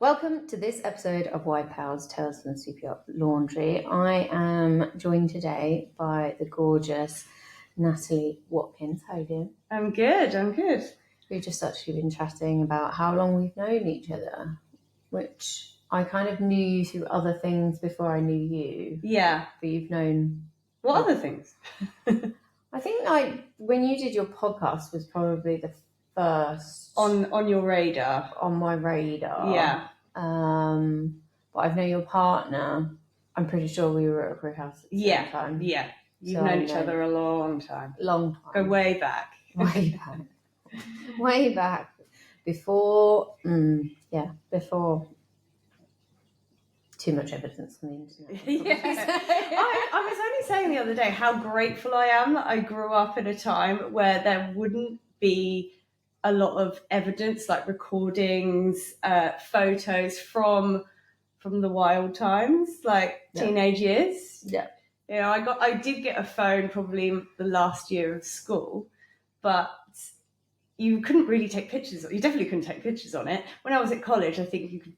Welcome to this episode of Wide Pals Tales from Superyacht Laundry. I am joined today by the gorgeous Natalie Watkins. How are you doing? I'm good. We've just actually been chatting about how long we've known each other, which I kind of knew you through other things before I knew you. Yeah. But you've known... What other things? I think when you did your podcast was probably the first... On your radar. On my radar. Yeah. But I've known your partner. I'm pretty sure we were at a brew house at the same time. Yeah. You've known each other a long time. Go way back. Way back. Before too much evidence on the internet. I was only saying the other day how grateful I am that I grew up in a time where there wouldn't be a lot of evidence, like recordings, photos from the wild times, like teenage years. Yeah. You know, I did get a phone probably the last year of school, but you couldn't really take pictures. You definitely couldn't take pictures on it. When I was at college, I think you could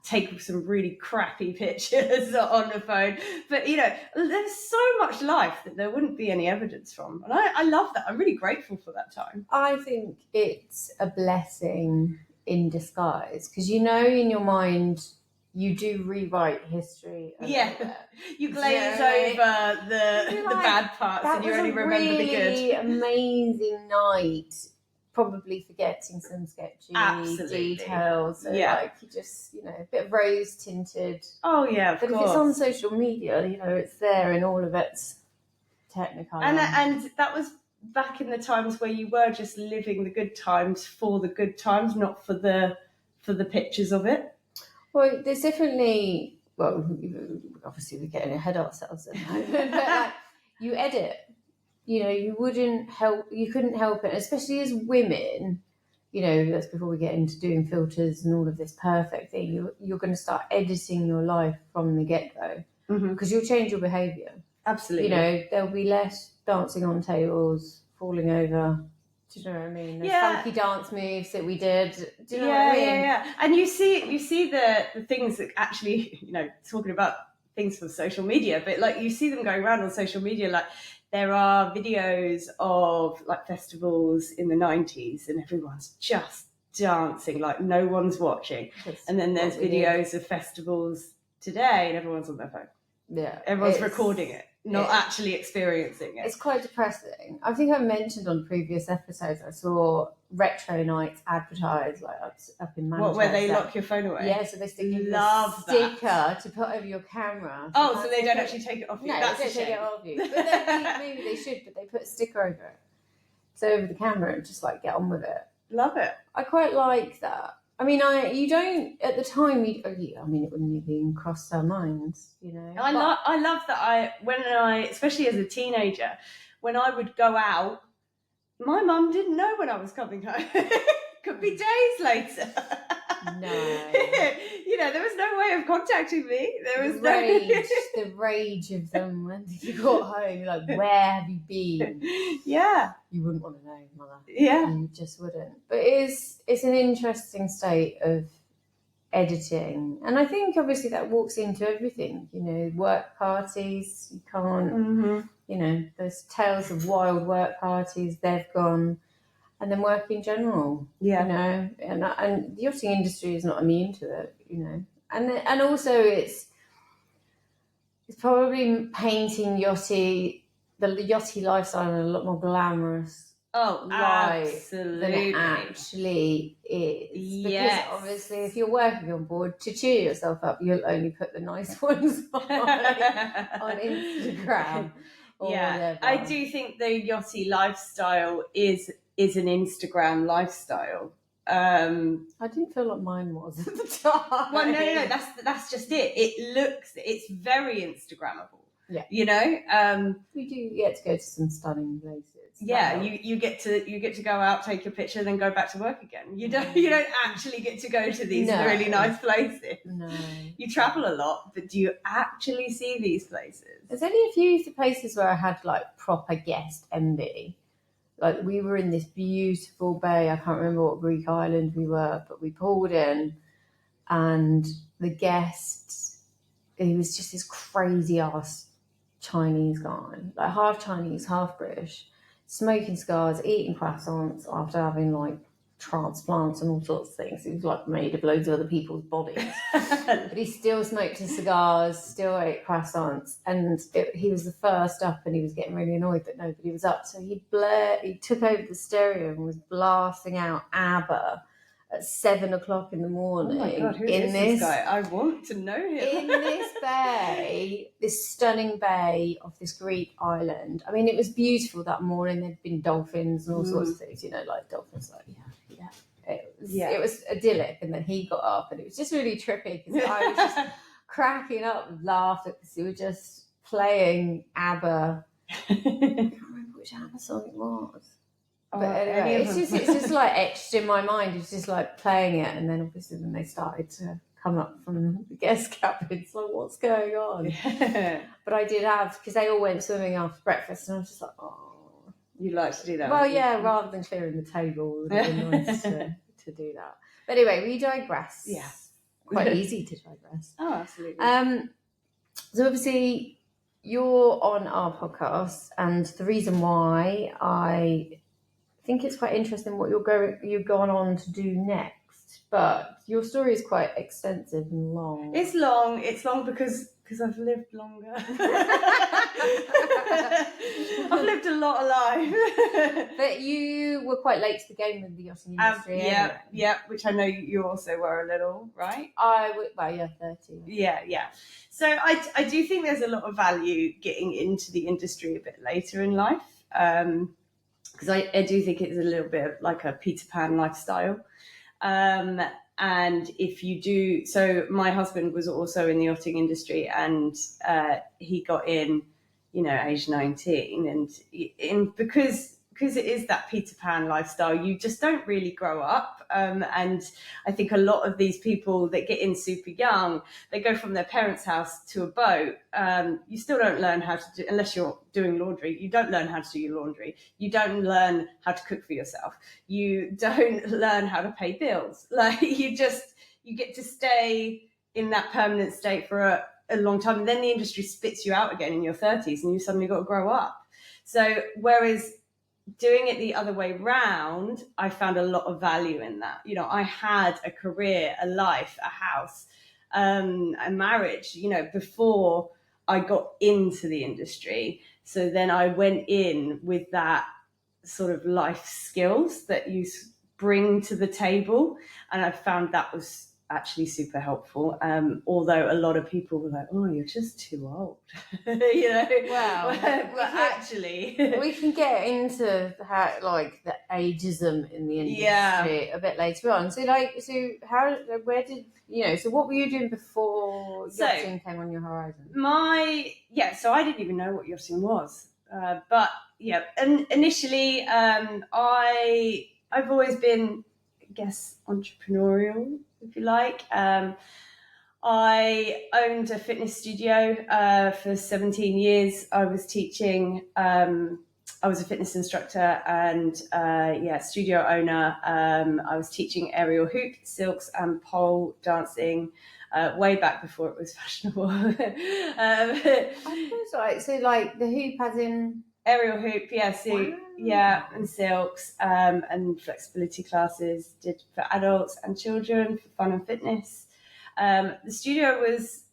take some really crappy pictures on the phone. But, you know, there's so much life that there wouldn't be any evidence from. And I love that. I'm really grateful for that time. I think it's a blessing in disguise because, you know, in your mind, you do rewrite history. You glaze over the bad parts and you only remember the good. That was a really amazing night. Probably forgetting some sketchy details. So like you just, you know, a bit of rose tinted. Oh yeah, but if it's on social media, you know, it's there in all of its technical. And that was back in the times where you were just living the good times for the good times, not for the pictures of it. Well, there's definitely, obviously we're getting ahead of ourselves at the moment, but like, you edit. You know, you couldn't help it, especially as women, you know, that's before we get into doing filters and all of this perfect thing. You're going to start editing your life from the get-go because you'll change your behaviour. Absolutely. You know, there'll be less dancing on tables, falling over. Do you know what I mean? Those funky dance moves that we did. Do you know what I mean? Yeah. And you see the things that actually, you know, talking about things from social media, but like you see them going around on social media, like there are videos of like festivals in the 90s and everyone's just dancing like no one's watching. And then there's videos of festivals today and everyone's on their phone. Yeah. Everyone's recording it, not actually experiencing it. It's quite depressing. I think I mentioned on previous episodes I saw retro nights advertised like up in Manchester. What, where they lock your phone away? Yeah, so they stick you a sticker to put over your camera. So they don't actually take it off you. No, That's they don't take it off you. But then, maybe they should, but they put a sticker over it. So over the camera and just like get on with it. Love it. I quite like that. I mean, you don't at the time. I mean, it wouldn't even cross our minds, you know. I love that. Especially as a teenager, when I would go out, my mum didn't know when I was coming home. Could be days later. No. You know, there was no way of contacting me. There was the rage of them when you got home. You're like, where have you been? Yeah. You wouldn't want to know, mother. Yeah. You just wouldn't. But it's an interesting state of editing. And I think obviously that walks into everything. You know, work parties, you can't, you know, those tales of wild work parties, they've gone. And then work in general, you know, and the yachting industry is not immune to it, you know, and also it's probably painting the yachty lifestyle in a lot more glamorous light than it actually is. Because obviously, if you're working on board to cheer yourself up, you'll only put the nice ones on Instagram. Whatever. I do think the yachty lifestyle is an Instagram lifestyle. I didn't feel like mine was at the time. Well, no, that's just it. It's very Instagrammable. Yeah, you know, we do get to go to some stunning places. Yeah, you get to go out, take your picture, then go back to work again. You don't actually get to go to these really nice places. No, you travel a lot, but do you actually see these places? There's only a few places where I had like proper guest envy. Like we were in this beautiful bay. I can't remember what Greek island we were, but we pulled in and the guest, he was just this crazy ass Chinese guy, like half Chinese, half British, smoking cigars, eating croissants after having like transplants and all sorts of things. He was like made of loads of other people's bodies, but he still smoked his cigars, still ate croissants, and he was the first up, and he was getting really annoyed that nobody was up, so he took over the stereo and was blasting out ABBA at 7 o'clock in the morning. Oh my God, who is this guy? I want to know him. In this bay, this stunning bay off this Greek island. I mean, it was beautiful that morning. There'd been dolphins and all sorts of things, like dolphins, like, It was idyllic. And then he got up, and it was just really trippy because I was just cracking up and laughing because they were just playing ABBA. I can't remember which ABBA song it was. But anyway, it's just like etched in my mind. It's just like playing it, and then obviously then they started to come up from the guest cabin. It's like, what's going on? But I did have, because they all went swimming after breakfast, and I was just like, oh. You like to do that? Well, yeah, rather than clearing the table, it would have been nice to do that. But anyway, we digress. Yeah. Quite easy to digress. Oh, absolutely. So obviously you're on our podcast, and the reason why I think it's quite interesting what you've gone on to do next, but your story is quite extensive and long. It's long because I've lived longer. I've lived a lot of life. But you were quite late to the game with the yachting industry. Yeah, which I know you also were a little, right? 30. Yeah. So I do think there's a lot of value getting into the industry a bit later in life. Because I do think it's a little bit of like a Peter Pan lifestyle. And if you do, so my husband was also in the yachting industry, and he got in, age 19. And because it is that Peter Pan lifestyle, you just don't really grow up. And I think a lot of these people that get in super young, they go from their parents' house to a boat. You still don't learn how to do, unless you're doing laundry, you don't learn how to do your laundry. You don't learn how to cook for yourself. You don't learn how to pay bills. Like you get to stay in that permanent state for a long time. And then the industry spits you out again in your 30s, and you suddenly got to grow up. So whereas doing it the other way round, I found a lot of value in that. I had a career, a life, a house, a marriage, before I got into the industry. So then I went in with that sort of life skills that you bring to the table. And I found that was actually super helpful. Although a lot of people were like, "Oh, you're just too old," Well, actually, we can get into how the ageism in the industry a bit later on. So so what were you doing before yachting came on your horizon? So I didn't even know what yachting was, but yeah, and initially, I've always been, I guess, entrepreneurial, if you like. I owned a fitness studio for 17 years. I was teaching. I was a fitness instructor and studio owner. I was teaching aerial hoop, silks, and pole dancing way back before it was fashionable. I suppose right. So the hoop as in aerial hoop, and silks, and flexibility classes did for adults and children for fun and fitness. The studio was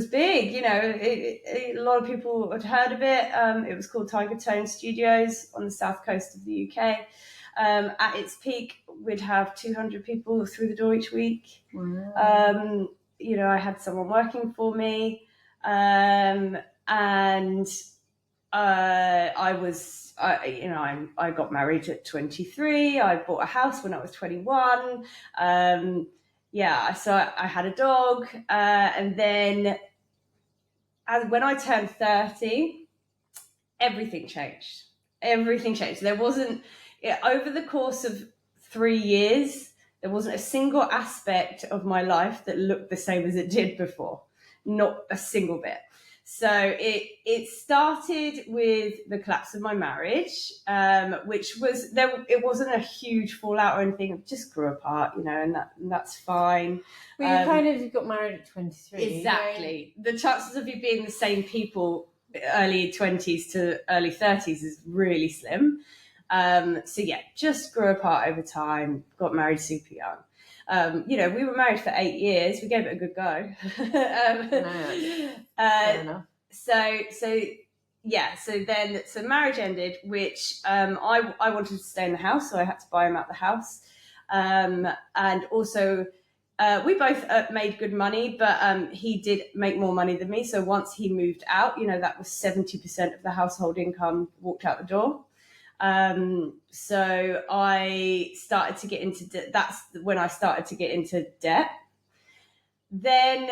big, a lot of people had heard of it. It was called Tiger Tone Studios on the south coast of the UK. At its peak, we'd have 200 people through the door each week. Wow. I had someone working for me, and I got married at 23. I bought a house when I was 21. So I had a dog, and then when I turned 30, everything changed. There wasn't, over the course of 3 years, there wasn't a single aspect of my life that looked the same as it did before. Not a single bit. So it started with the collapse of my marriage, which was it wasn't a huge fallout or anything. It just grew apart, and that's fine. Well, you kind of got married at 23. Exactly. The chances of you being the same people early 20s to early 30s is really slim. So yeah, just grew apart over time, got married super young. We were married for 8 years. We gave it a good go. Fair enough. So marriage ended, which I wanted to stay in the house, so I had to buy him out the house. And also, we both made good money, but he did make more money than me. So once he moved out, that was 70% of the household income walked out the door. So I started to get into that's when I started to get into debt. Then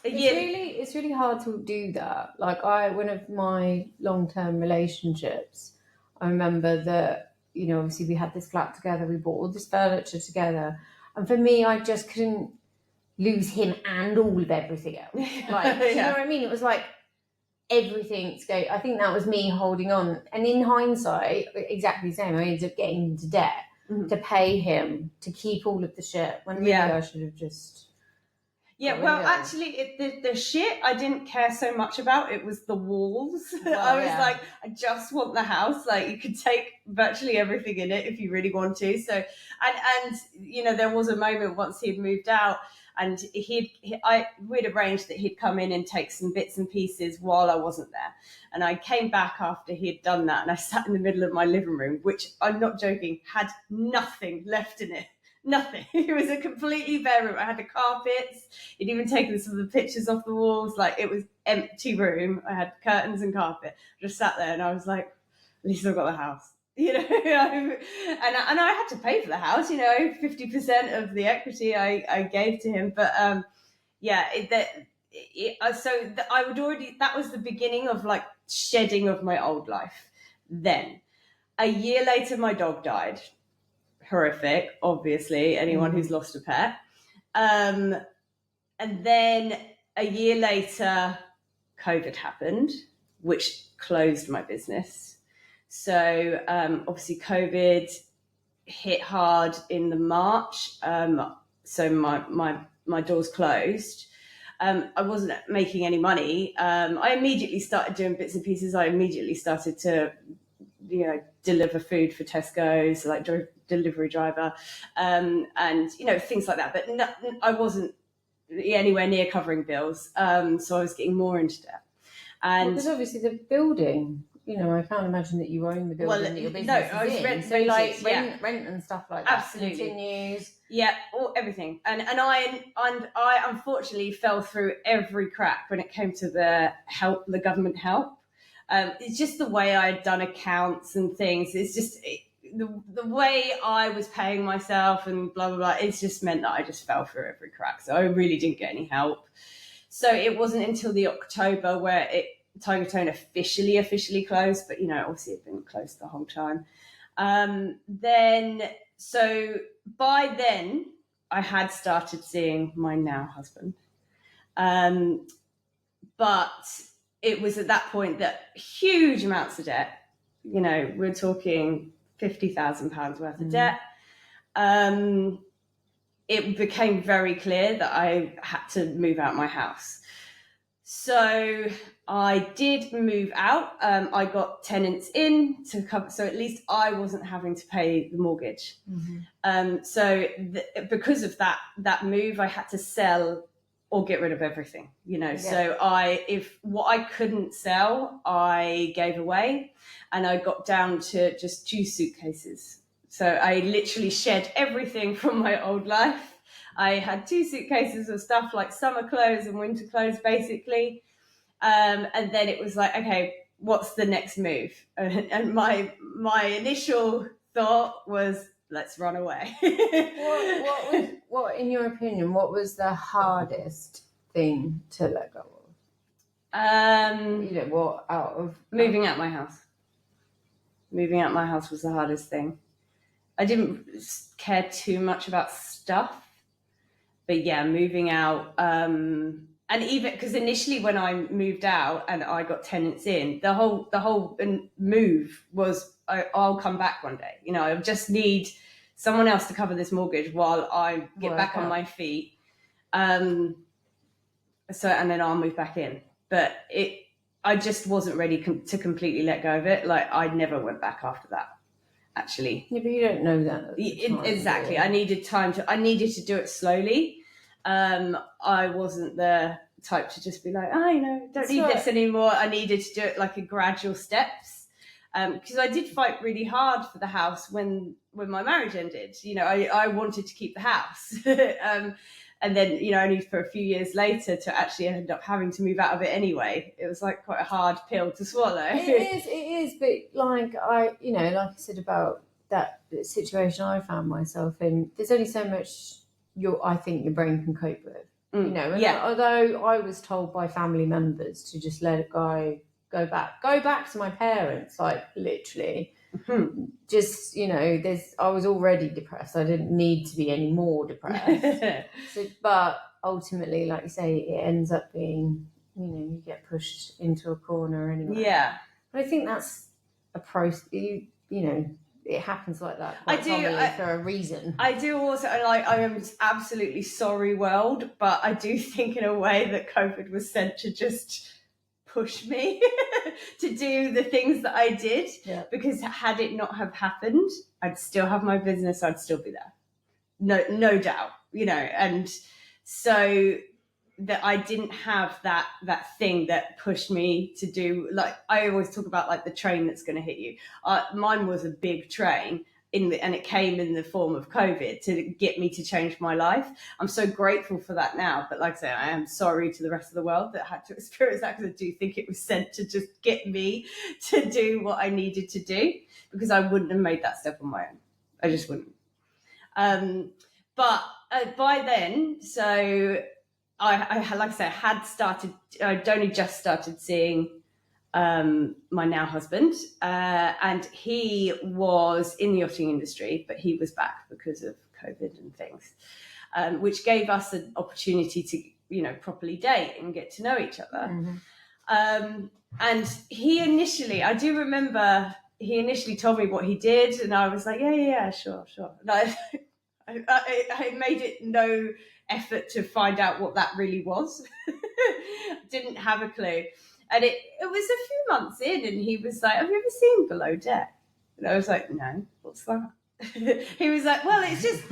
it's really hard to do that. Like one of my long-term relationships, I remember that, obviously we had this flat together, we bought all this furniture together, and for me, I just couldn't lose him and all of everything else. Like, do you know what I mean? It was like everything's going. I think that was me holding on, and in hindsight, exactly the same. I ended up getting into debt to pay him to keep all of the shit. When really I should have just. Yeah, well, actually, the shit I didn't care so much about. It was the walls. Well, I was like, I just want the house. Like, you could take virtually everything in it if you really want to. So, and there was a moment once he'd moved out, and we'd arranged that he'd come in and take some bits and pieces while I wasn't there. And I came back after he'd done that, and I sat in the middle of my living room, which, I'm not joking, had nothing left in it. Nothing. It was a completely bare room. I had the carpets. He'd even taken some of the pictures off the walls. Like, it was empty room. I had curtains and carpet. I just sat there and I was like, at least I've got the house. And I had to pay for the house. 50% of the equity I gave to him. But I would already. That was the beginning of like shedding of my old life. Then, a year later, my dog died. Horrific, obviously, anyone who's lost a pet. And then a year later, COVID happened, which closed my business. So obviously COVID hit hard in the March. So my doors closed. I wasn't making any money. I immediately started doing bits and pieces. I immediately started to, deliver food for Tesco's, like delivery driver, and things like that. But I wasn't anywhere near covering bills, so I was getting more into debt. And because obviously the building, I can't imagine that you own the building that your business is I was in. So like rent and stuff like that absolutely continues. Yeah, everything. And I unfortunately fell through every crack when it came to the government help. It's just the way I had done accounts and things. It's just the way I was paying myself and blah, blah, blah. It's just meant that I just fell through every crack. So I really didn't get any help. So it wasn't until the October where Tiger Tone officially closed. But, obviously it had been closed the whole time. So by then I had started seeing my now husband. But it was at that point that huge amounts of debt, we're talking £50,000 worth of debt. It became very clear that I had to move out my house. So I did move out. I got tenants in to cover, so at least I wasn't having to pay the mortgage. Because of that move, I had to sell or get rid of everything, So if what I couldn't sell, I gave away, and I got down to just 2 suitcases. So I literally shed everything from my old life. I had 2 suitcases of stuff like summer clothes and winter clothes, basically. And then it was like, okay, what's the next move? And my initial thought was, let's run away. What, in your opinion, what was the hardest thing to let go of? What out of moving out my house. Moving out my house was the hardest thing. I didn't care too much about stuff, but yeah, moving out. and even because initially when I moved out and I got tenants in, the whole move was I'll come back one day. You know, I just need someone else to cover this mortgage while I get back on my feet. So and then I'll move back in. But I just wasn't ready to completely let go of it. Like I never went back after that. Actually, yeah, but you don't know that at the time, exactly. Yeah. I needed to do it slowly. I wasn't the type to just be like, don't need this anymore. I needed to do it like a gradual steps. Because I did fight really hard for the house when my marriage ended. You know, I wanted to keep the house. And then, you know, only for a few years later to actually end up having to move out of it anyway. It was like quite a hard pill to swallow. It is, but like I said about that situation I found myself in, there's only so much I think your brain can cope with. You know, and although I was told by family members to just let it go back to my parents, like literally. Mm-hmm. Just, you know, I was already depressed. I didn't need to be any more depressed. But ultimately, like you say, it ends up being, you know, you get pushed into a corner anyway. Yeah. But I think that's a process. You know, it happens like that for a reason. I do also, like, I am absolutely sorry, world, but I do think in a way that COVID was sent to just push me to do the things that I did. Yeah. Because had it not have happened, I'd still have my business, I'd still be there. No doubt, you know, and so that I didn't have that thing that pushed me to do, like, I always talk about like the train that's going to hit you. Mine was a big train and it came in the form of COVID to get me to change my life. I'm so grateful for that now. But like I say, I am sorry to the rest of the world that had to experience that, because I do think it was sent to just get me to do what I needed to do, because I wouldn't have made that step on my own. I just wouldn't. But by then, so I like I said, I'd only just started seeing my now husband, and he was in the yachting industry, but he was back because of COVID and things, which gave us an opportunity to, you know, properly date and get to know each other. Mm-hmm. And I do remember he initially told me what he did, and I was like, yeah, sure. And I made it no effort to find out what that really was. Didn't have a clue. And it was a few months in, and he was like, have you ever seen Below Deck? And I was like, no, what's that? He was like, well, it's just,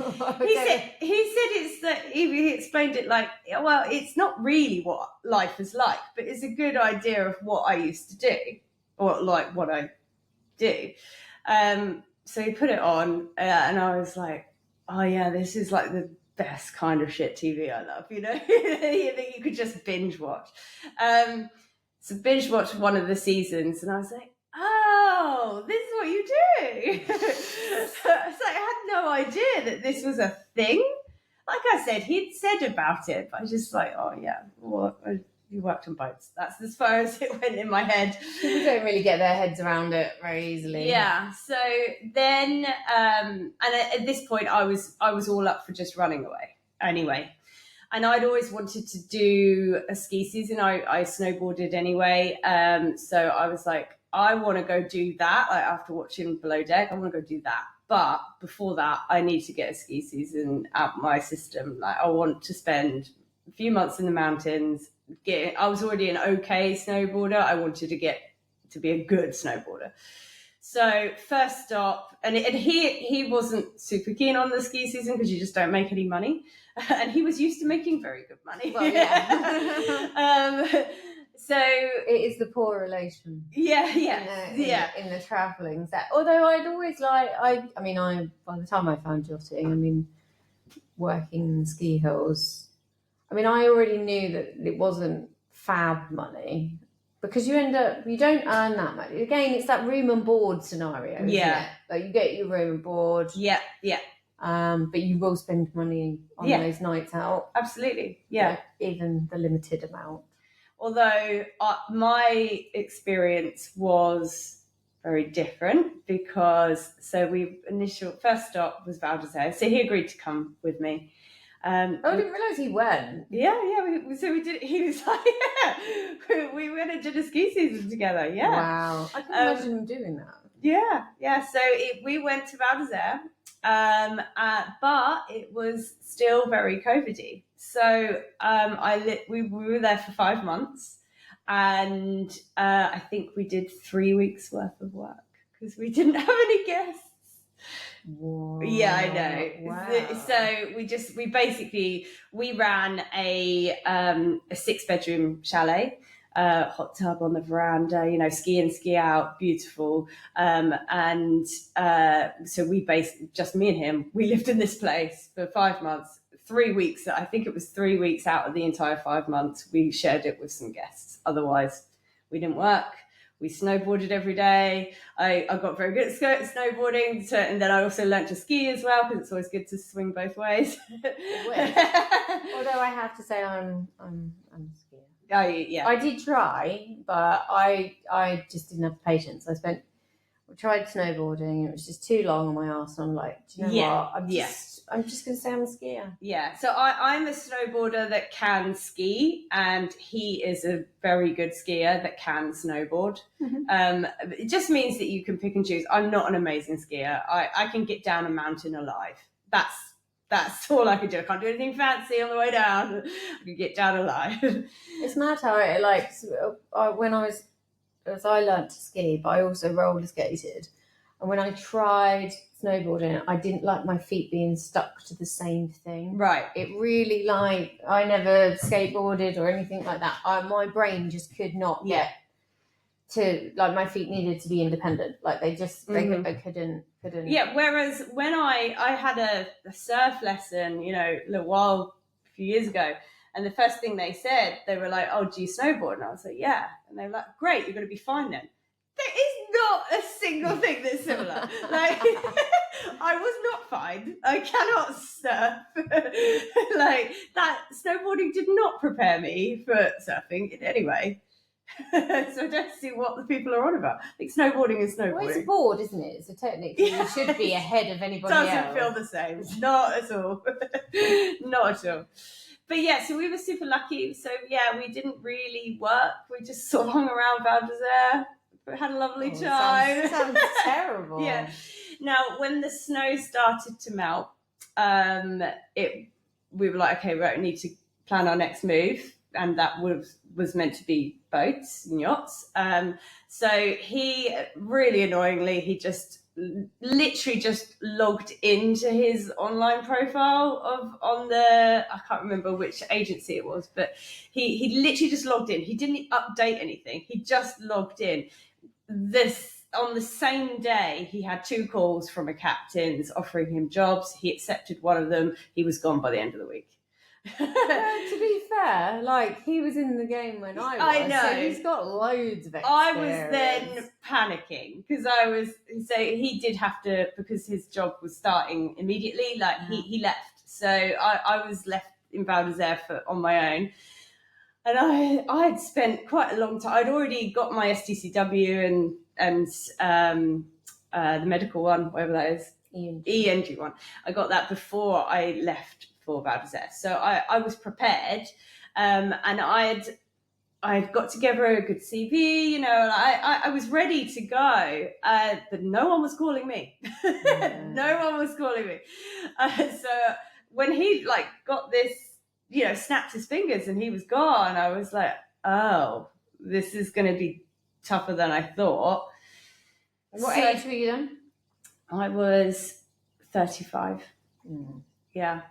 he explained it like, well, it's not really what life is like, but it's a good idea of what I used to do, or like what I do. So he put it on, and I was like, oh yeah, this is like the best kind of shit TV I love, you know. You could just binge watch. So binge watched one of the seasons, and I was like, oh, this is what you do. So I had no idea that this was a thing. Like I said, he'd said about it, but I was just like, oh yeah, what? You worked on boats. That's as far as it went in my head. People don't really get their heads around it very easily. Yeah. So then, and at this point, I was all up for just running away anyway. And I'd always wanted to do a ski season. I snowboarded anyway. So I was like, I want to go do that. Like after watching Below Deck, I want to go do that. But before that, I need to get a ski season out my system. Like I want to spend a few months in the mountains. I was already an okay snowboarder. I wanted to get to be a good snowboarder. So first stop, and he wasn't super keen on the ski season because you just don't make any money, and he was used to making very good money. Well, yeah. So it is the poor relation. Yeah. In the travelling. Although I'd always by the time I found yachting, working in the ski hills, I already knew that it wasn't fab money, because you don't earn that much. Again, it's that room and board scenario. Yeah. Isn't it? Like you get your room and board. Yeah. But you will spend money on those nights out. Absolutely. Yeah. Like even the limited amount. Although my experience was very different, because first stop was Val d'Isère. So he agreed to come with me. I didn't realise he went. Yeah. So we did. He was like, yeah, we went and did a ski season together. Yeah. Wow. I can imagine him doing that. Yeah. So we went to Val d'Isère, but it was still very COVID-y. So we were there for 5 months, and I think we did 3 weeks worth of work because we didn't have any guests. Whoa. Yeah, I know. Wow. So we ran a 6-bedroom chalet, hot tub on the veranda, ski in, ski out, beautiful. And so we basically, just me and him, we lived in this place for 5 months, 3 weeks. I think it was 3 weeks out of the entire 5 months. We shared it with some guests. Otherwise, we didn't work. We snowboarded every day. I got very good at snowboarding, and then I also learnt to ski as well because it's always good to swing both ways. Although I have to say, I'm a skier. Yeah. I did try, but I just didn't have patience. I tried snowboarding, and it was just too long on my arse. And I'm like, do you know what? I'm just going to say I'm a skier. Yeah. So I'm a snowboarder that can ski, and he is a very good skier that can snowboard. Mm-hmm. It just means that you can pick and choose. I'm not an amazing skier. I can get down a mountain alive. That's all I can do. I can't do anything fancy on the way down. I can get down alive. It's mad how I learnt to ski, but I also roller skated. And when I tried snowboarding, I didn't like my feet being stuck to the same thing. Right. It really, I never skateboarded or anything like that. My brain just could not get to, my feet needed to be independent. They couldn't. Yeah, whereas when I had a surf lesson, a few years ago, and the first thing they said, they were like, "Oh, do you snowboard?" And I was like, "Yeah." And they were like, "Great, you're going to be fine then." There is not a single thing that's similar. I was not fine. I cannot surf. That snowboarding did not prepare me for surfing in any way. So I don't see what the people are on about. I think snowboarding is snowboarding. Well, it's a board, isn't it? So technically you should be ahead of anybody else. Doesn't feel the same. Not at all. Not at all. But yeah, so we were super lucky. So yeah, we didn't really work. We just sort of hung around Val d'Isère. We had a lovely time. Sounds terrible. Yeah. Now, when the snow started to melt, we were like, okay, we need to plan our next move. And that was meant to be boats and yachts. So he, really annoyingly, he just literally just logged into his online profile I can't remember which agency it was, but he literally just logged in. He didn't update anything. He just logged in. On the same day, he had 2 calls from a captain's offering him jobs. He accepted one of them. He was gone by the end of the week. To be fair, he was in the game when I was. I know. So he's got loads of experience. I was then panicking because he did have to, because his job was starting immediately. He left, so I was left in Val d'Isère on my own, and I had spent quite a long time. I'd already got my STCW and the medical one, whatever that is, ENG one. I got that before I left for Val d'Isère. So I was prepared, and I'd got together a good CV, I was ready to go, but no one was calling me. No one was calling me. So when he got this, snapped his fingers and he was gone, I was like, oh, this is going to be tougher than I thought. What age were you then? I was 35. Yeah.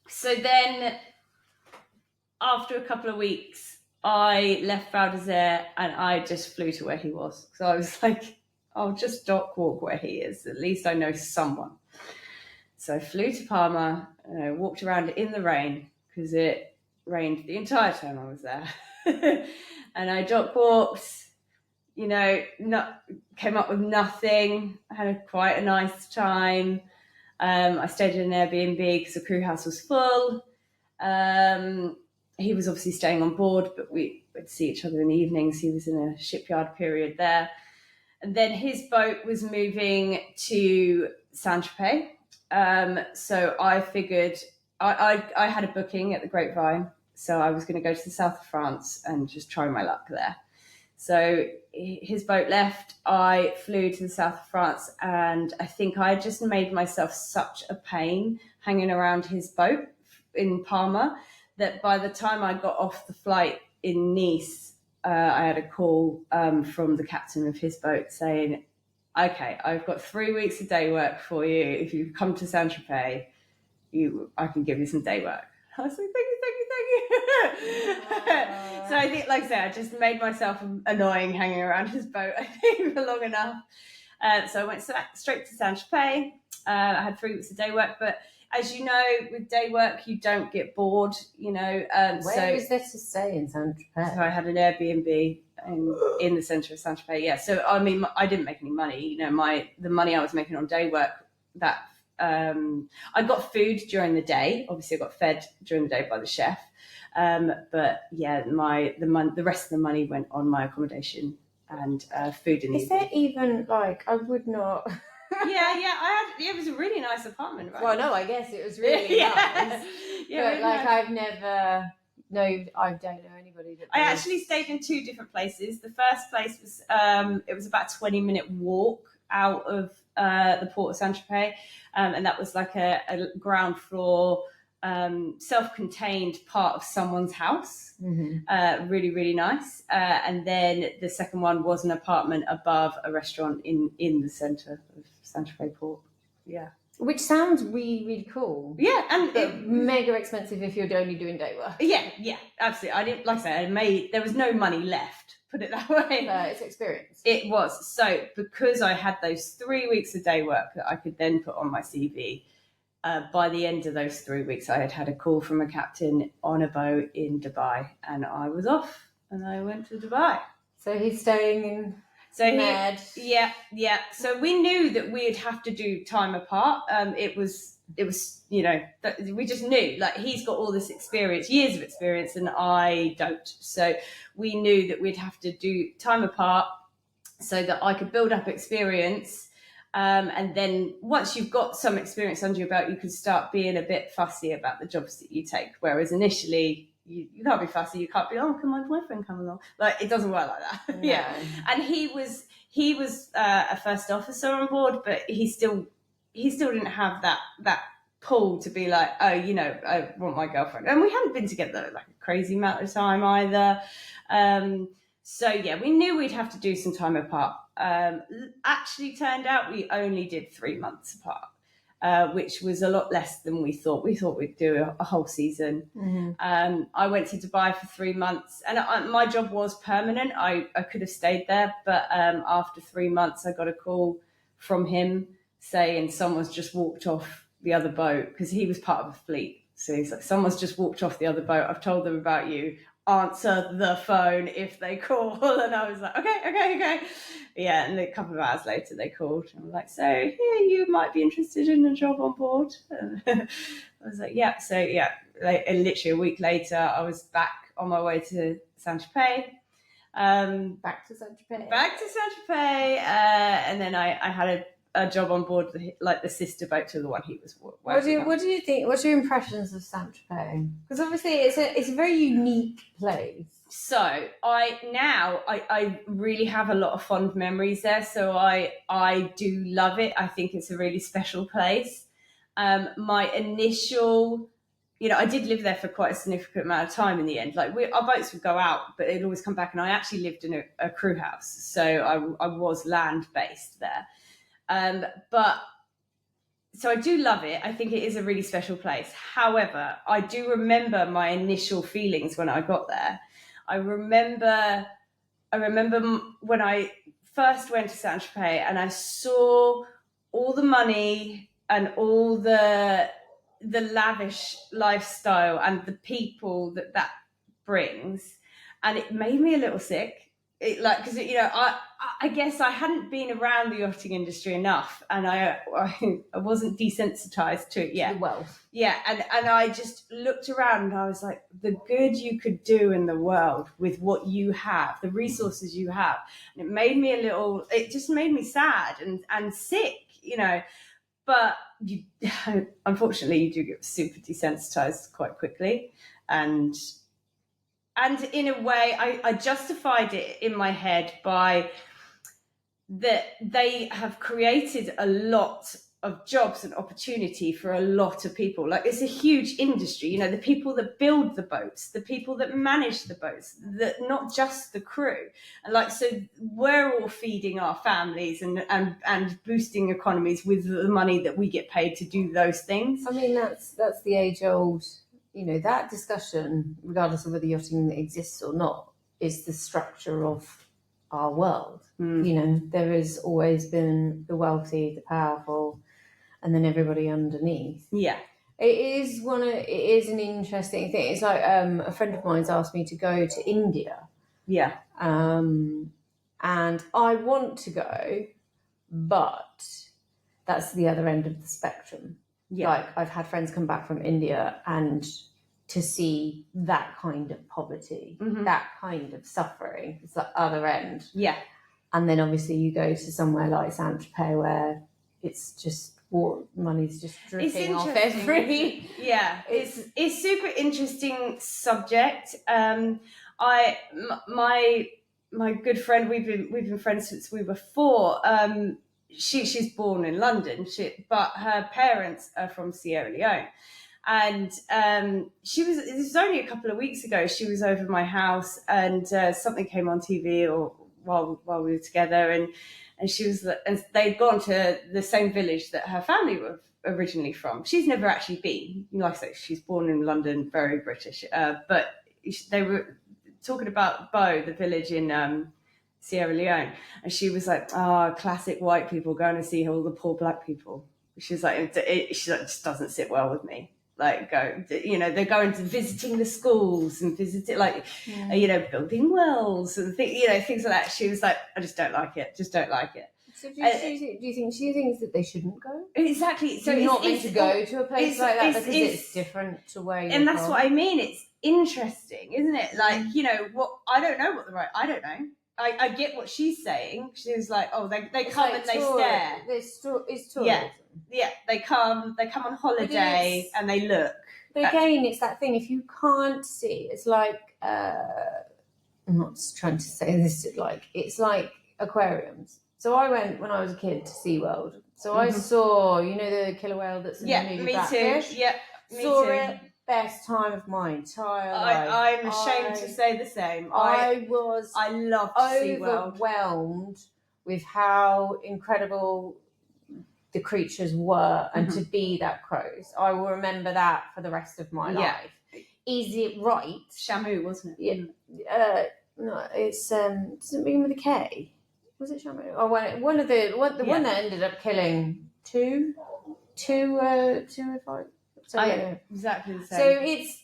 So then after a couple of weeks, I left Val d'Isère and I just flew to where he was. So I was like, I'll just dock walk where he is. At least I know someone. So I flew to Parma and I walked around in the rain because it rained the entire time I was there. And I dock walked, came up with nothing. I had quite a nice time. I stayed in an Airbnb because the crew house was full. He was obviously staying on board, but we would see each other in the evenings. He was in a shipyard period there. And then his boat was moving to Saint-Tropez. So I figured I had a booking at the Grapevine, so I was going to go to the south of France and just try my luck there. So his boat left, I flew to the south of France, and I think I just made myself such a pain hanging around his boat in Palma that by the time I got off the flight in Nice, I had a call from the captain of his boat saying, okay, I've got 3 weeks of day work for you. If you come to Saint-Tropez, I can give you some day work. I was like, thank you. So I think, like I said, I just made myself annoying hanging around his boat, I think, for long enough. So I went straight to Saint-Tropez. I had 3 weeks of day work, but as you know, with day work, you don't get bored, you know. Where is there to stay in Saint-Tropez? So I had an Airbnb in the centre of Saint-Tropez, yeah. So, I mean, I didn't make any money. You know, the money I was making on day work, that I got food during the day. Obviously, I got fed during the day by the chef. But yeah, the rest of the money went on my accommodation and food in the Is there even, like, I would not... it was a really nice apartment, right? Well, no, I guess it was really nice. Yeah, but really like nice. I don't know anybody that I actually stayed in 2 different places. The first place was it was about a 20-minute walk out of the port of Saint-Tropez, and that was like a ground floor self-contained part of someone's house. Really, really nice. And then the second one was an apartment above a restaurant in the centre of Saint-Tropez port. Yeah. Which sounds really, really cool. Yeah, and mega expensive if you're only doing day work. Yeah, absolutely. I didn't, like I said, there was no money left, put it that way. It's experience. It was. So because I had those 3 weeks of day work that I could then put on my CV, by the end of those 3 weeks, I had a call from a captain on a boat in Dubai, and I was off, and I went to Dubai. So he's staying in... Med. Yeah. So we knew that we'd have to do time apart. It was, you know, we just knew, like, he's got all this experience, years of experience, and I don't. So we knew that we'd have to do time apart so that I could build up experience. And then once you've got some experience under your belt, you can start being a bit fussy about the jobs that you take. Whereas initially, you can't be fussy. You can't be, oh, can my boyfriend come along? Like, it doesn't work like that. No. Yeah. And he was a first officer on board, but he still didn't have that pull to be like, oh, you know, I want my girlfriend. And we hadn't been together like a crazy amount of time either. So yeah, we knew we'd have to do some time apart. Actually turned out we only did 3 months apart. Which was a lot less than we thought. We thought we'd do a whole season. I went to Dubai for 3 months, and my job was permanent. I could have stayed there, but after 3 months, I got a call from him saying someone's just walked off the other boat, because he was part of a fleet. So he's like, someone's just walked off the other boat. I've told them about you. Answer the phone if they call. And I was like, okay. Yeah, and a couple of hours later they called, and I'm like, so yeah, you might be interested in a job on board. And I was like, yeah. So yeah, like, literally a week later, I was back on my way to Saint-Tropez. Back to Saint-Tropez. And then I had a job on board, like the sister boat to the one he was working on. What do you think? What's your impressions of Saint-Tropez? Because obviously it's a very unique place. So I really have a lot of fond memories there. So I do love it. I think it's a really special place. My initial, you know, I did live there for quite a significant amount of time in the end. Like, our boats would go out, but they'd always come back. And I actually lived in a crew house. So I was land-based there. So I do love it. I think it is a really special place. However, I do remember my initial feelings when I got there. I remember when I first went to Saint-Tropez and I saw all the money and all the lavish lifestyle and the people that brings, and it made me a little sick. Because you know, I guess I hadn't been around the yachting industry enough, and I wasn't desensitized to it yet. Well, yeah, and I just looked around and I was like, the good you could do in the world with what you have, the resources you have, and it just made me sad and sick, you know. but you, unfortunately, you do get super desensitized quite quickly, and in a way, I justified it in my head by that they have created a lot of jobs and opportunity for a lot of people. Like, it's a huge industry, you know, the people that build the boats, the people that manage the boats, not just the crew. And like, so we're all feeding our families and boosting economies with the money that we get paid to do those things. I mean, that's the age old, you know, that discussion, regardless of whether yachting exists or not, is the structure of our world. You know, there has always been the wealthy, the powerful, and then everybody underneath. Yeah. It is an interesting thing. It's like a friend of mine's asked me to go to India. Yeah. And I want to go, but that's the other end of the spectrum. Yeah. Like, I've had friends come back from India and to see that kind of poverty, that kind of suffering, it's the other end. Yeah. And then obviously you go to somewhere like Saint-Tropez where it's just money's just dripping off every. Yeah, it's super interesting subject. My good friend, we've been friends since we were 4. She's born in London, but her parents are from Sierra Leone. And it was only a couple of weeks ago, she was over my house, and something came on TV or while we were together, and she was, and they'd gone to the same village that her family were originally from. She's never actually been. Like I say, she's born in London, very British. But they were talking about Bow, the village in Sierra Leone, and she was like, classic white people going to see all the poor black people. She's like, it just doesn't sit well with me. Like, they're going to visiting the schools and building wells and things like that. She was like, I just don't like it. So do you think she thinks that they shouldn't go? Exactly. So you're not meant to go to a place like that because it's different to where you're and that's from. what I mean. It's interesting, isn't it? Like, I don't know I don't know. I get what she's saying. She's like, they come and they stare. It's tourism. Yeah, they come on holiday and they look. But again, it's that thing. If you can't see, it's like I'm not trying to say this. It's like aquariums. So I went when I was a kid to SeaWorld. So I saw, the killer whale that's in the movie Blackfish. Yeah, me saw too. it. Best time of my entire life. I'm ashamed to say the same. I loved SeaWorld. Overwhelmed with how incredible the creatures were, and to be that close. I will remember that for the rest of my life. Is it right? Shamu, wasn't it? Yeah. No, it's does it begin with a K? Was it Shamu? Oh, one that ended up killing two if I. So, exactly the same. So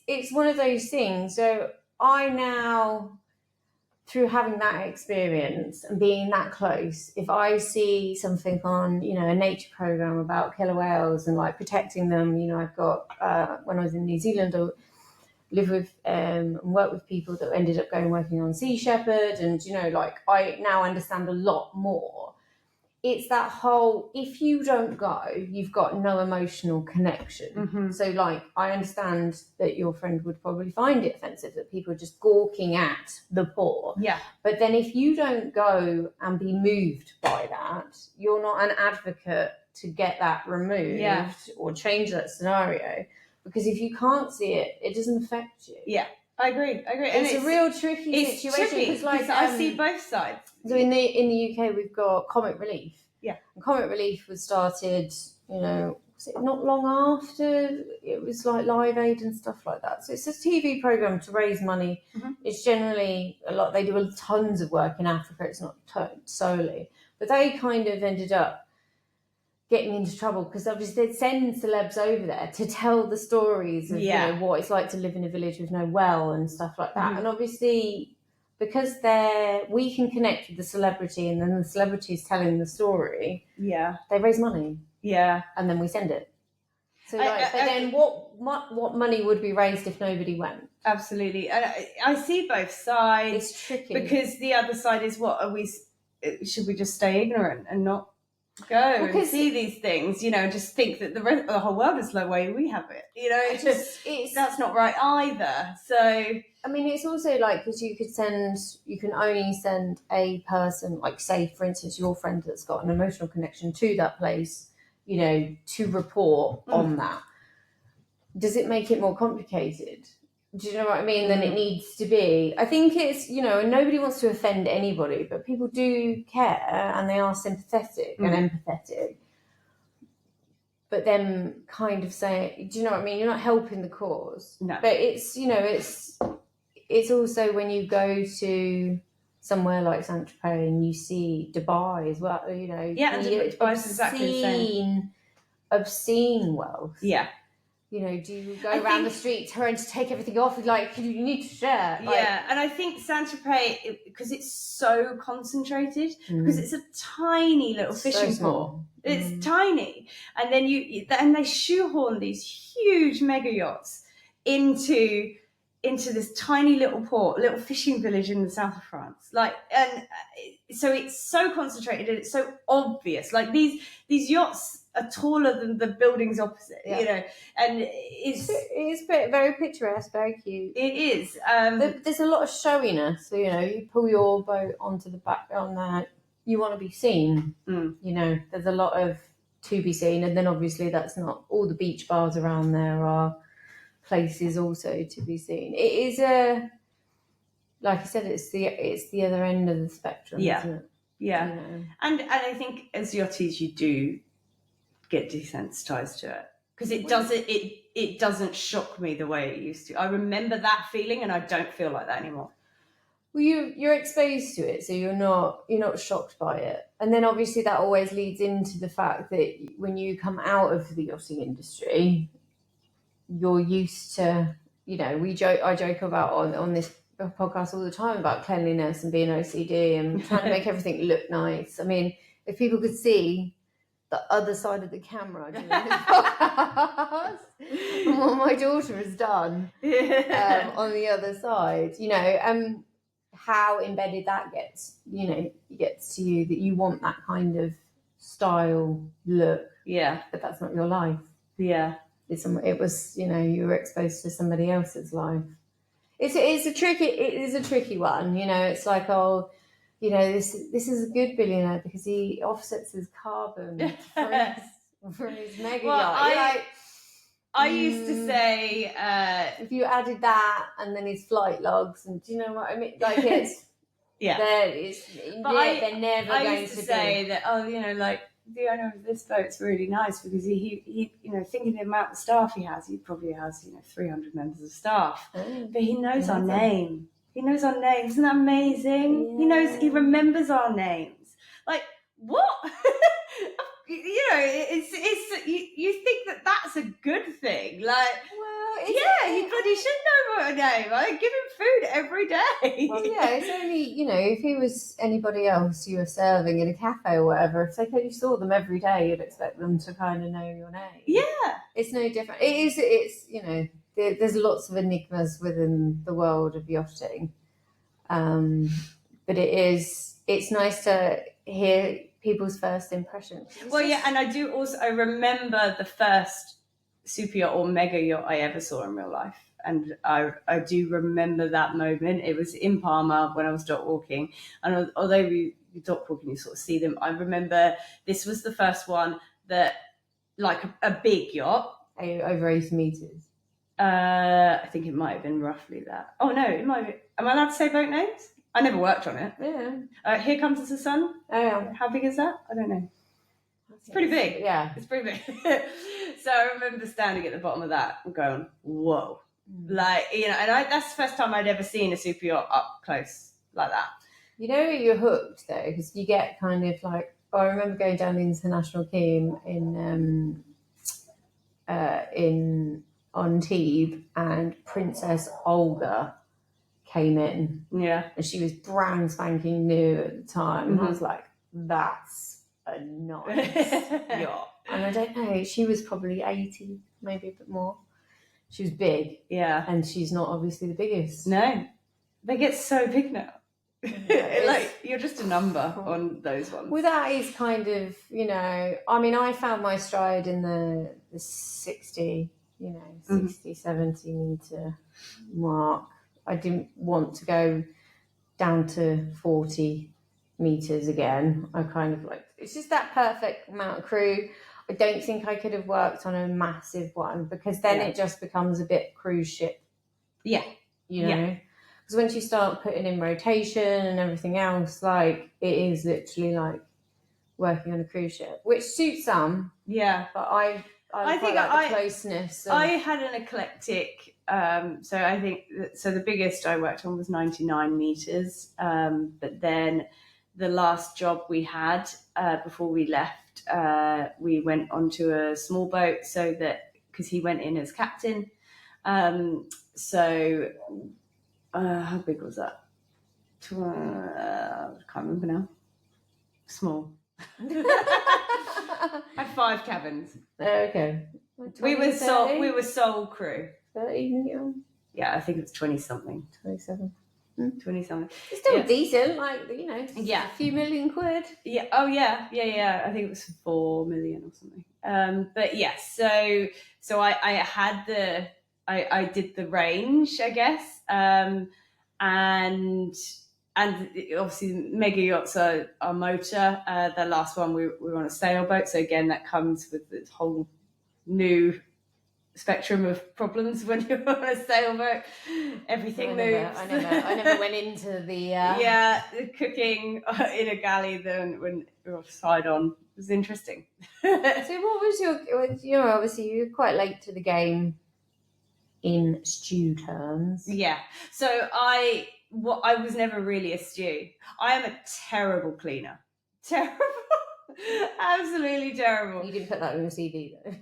it's one of those things. So I now, through having that experience and being that close, if I see something on, a nature program about killer whales and like protecting them, I've got when I was in New Zealand, I lived with and worked with people that ended up working on Sea Shepherd, and I now understand a lot more. It's that whole, if you don't go, you've got no emotional connection. So I understand that your friend would probably find it offensive that people are just gawking at the poor. Yeah. But then if you don't go and be moved by that, you're not an advocate to get that removed or change that scenario. Because if you can't see it, it doesn't affect you. Yeah. I agree. And it's a real tricky situation. Because I see both sides. So in the UK, we've got Comic Relief. Yeah. And Comic Relief was started, was it not long after it was like Live Aid and stuff like that. So it's a TV program to raise money. It's generally they do tons of work in Africa. It's not solely, but they kind of ended up getting into trouble because obviously they'd send celebs over there to tell the stories of what it's like to live in a village with no well and stuff like that. And obviously, because we can connect with the celebrity, and then the celebrity is telling the story. Yeah, they raise money. Yeah, and then we send it. So, then what money would be raised if nobody went? Absolutely, and I see both sides. It's tricky because the other side is, what are we? Should we just stay ignorant and not go and see these things, just think that the whole world is the way we have it. That's not right either. So, I mean, it's also like, because you can only send a person, like, say, for instance, your friend that's got an emotional connection to that place, to report on that. Does it make it more complicated? Do you know what I mean? Than it needs to be. I think it's, and nobody wants to offend anybody, but people do care and they are sympathetic and empathetic. But then kind of say, do you know what I mean? You're not helping the cause. No. But it's, it's also when you go to somewhere like Saint-Tropez and you see Dubai as well, Yeah, and Dubai is exactly the same. Obscene wealth. Yeah. Do you go around the street trying to take everything off? Like, you need to share. Yeah, and I think Saint-Tropez, because it's so concentrated, because it's a tiny little fishing port. It's tiny. And then they shoehorn these huge mega yachts into this tiny little port, little fishing village in the south of France. And so it's so concentrated and it's so obvious. Like, these yachts are taller than the buildings opposite, and it's very picturesque, very cute. It is. There's a lot of showiness. So, you pull your boat onto the back on that, you want to be seen. There's a lot of to be seen, and then obviously that's not all the beach bars around there are places also to be seen. It is like I said, it's the other end of the spectrum, isn't it? Yeah. And I think as yachties you do get desensitized to it, because it doesn't shock me the way it used to. I remember that feeling and I don't feel like that anymore. Well, you're exposed to it, so you're not shocked by it. And then obviously that always leads into the fact that when you come out of the yachting industry, you're used to, I joke about on this podcast all the time about cleanliness and being OCD and trying to make everything look nice. I mean, if people could see the other side of the camera during this podcast and what my daughter has done on the other side, how embedded that gets to you, that you want that kind of style look. Yeah. But that's not your life. Yeah. It was, you were exposed to somebody else's life. It is a tricky one. It's like, this is a good billionaire because he offsets his carbon from his mega yacht. I used to say, if you added that and then his flight logs, and do you know what I mean? Like, it's they're never going to be. I used to say that, the owner of this boat's really nice because he thinking the amount of staff he has, he probably has 300 members of staff, but he knows our name. He knows our names. Isn't that amazing? Yeah. He remembers our names. Like, what? It's you think that's a good thing. Like, well, he should know my name. I give him food every day. Well, it's only, if he was anybody else you were serving in a cafe or whatever, if you saw them every day, you'd expect them to kind of know your name. Yeah. It's no different. There's lots of enigmas within the world of yachting. But it's nice to hear people's first impressions. And I remember the first super yacht or mega yacht I ever saw in real life. And I do remember that moment. It was in Palma when I was dock walking. And although you dock walking, you sort of see them. I remember this was the first one that, like a big yacht. Over 80 metres. I think it might have been roughly that. Oh, no, it might be. Am I allowed to say boat names? I never worked on it. Yeah. Here Comes the Sun. Oh, yeah. How big is that? I don't know. It's pretty big. Yeah. It's pretty big. So I remember standing at the bottom of that and going, whoa. Like, and that's the first time I'd ever seen a super yacht up close like that. You're hooked, though, because you get kind of like, I remember going down the International Quay in Antibes, and Princess Olga came in. Yeah. And she was brand spanking new at the time. Mm-hmm. And I was like, that's a nice yacht. And I don't know, she was probably 80, maybe a bit more. She was big. Yeah. And she's not obviously the biggest. No. They get so big now. Like you're just a number on those ones. Well, that is kind of, you know, I mean, I found my stride in the 60, 70 metre mark. I didn't want to go down to 40 metres again. I kind of like, it's just that perfect amount of crew. I don't think I could have worked on a massive one, because then it just becomes a bit cruise ship. Yeah. You know? Because once you start putting in rotation and everything else, like, it is literally like working on a cruise ship, which suits some. Yeah. But I think like the closeness. I had an eclectic, so I think, the biggest I worked on was 99 metres. But then the last job we had before we left, we went onto a small boat, because he went in as captain. So how big was that? I can't remember now. Small. Had 5 cabins. Okay. We were sole crew. 30, Yeah, I think it's 20 something. 27. 20 something. It's still decent, like, a few million quid. Yeah. Oh yeah. I think it was 4 million or something. But yes, so I had I did the range, I guess. And obviously mega yachts are motor. The last one we were on a sailboat, so again that comes with this whole new spectrum of problems when you're on a sailboat. Everything moves. I never went into the the cooking in a galley then when we were side on was interesting. So what was your obviously you're quite late to the game in stew terms. Yeah. So I was never really a stew. I am a terrible cleaner. Terrible. Absolutely terrible. You didn't put that on your CV though.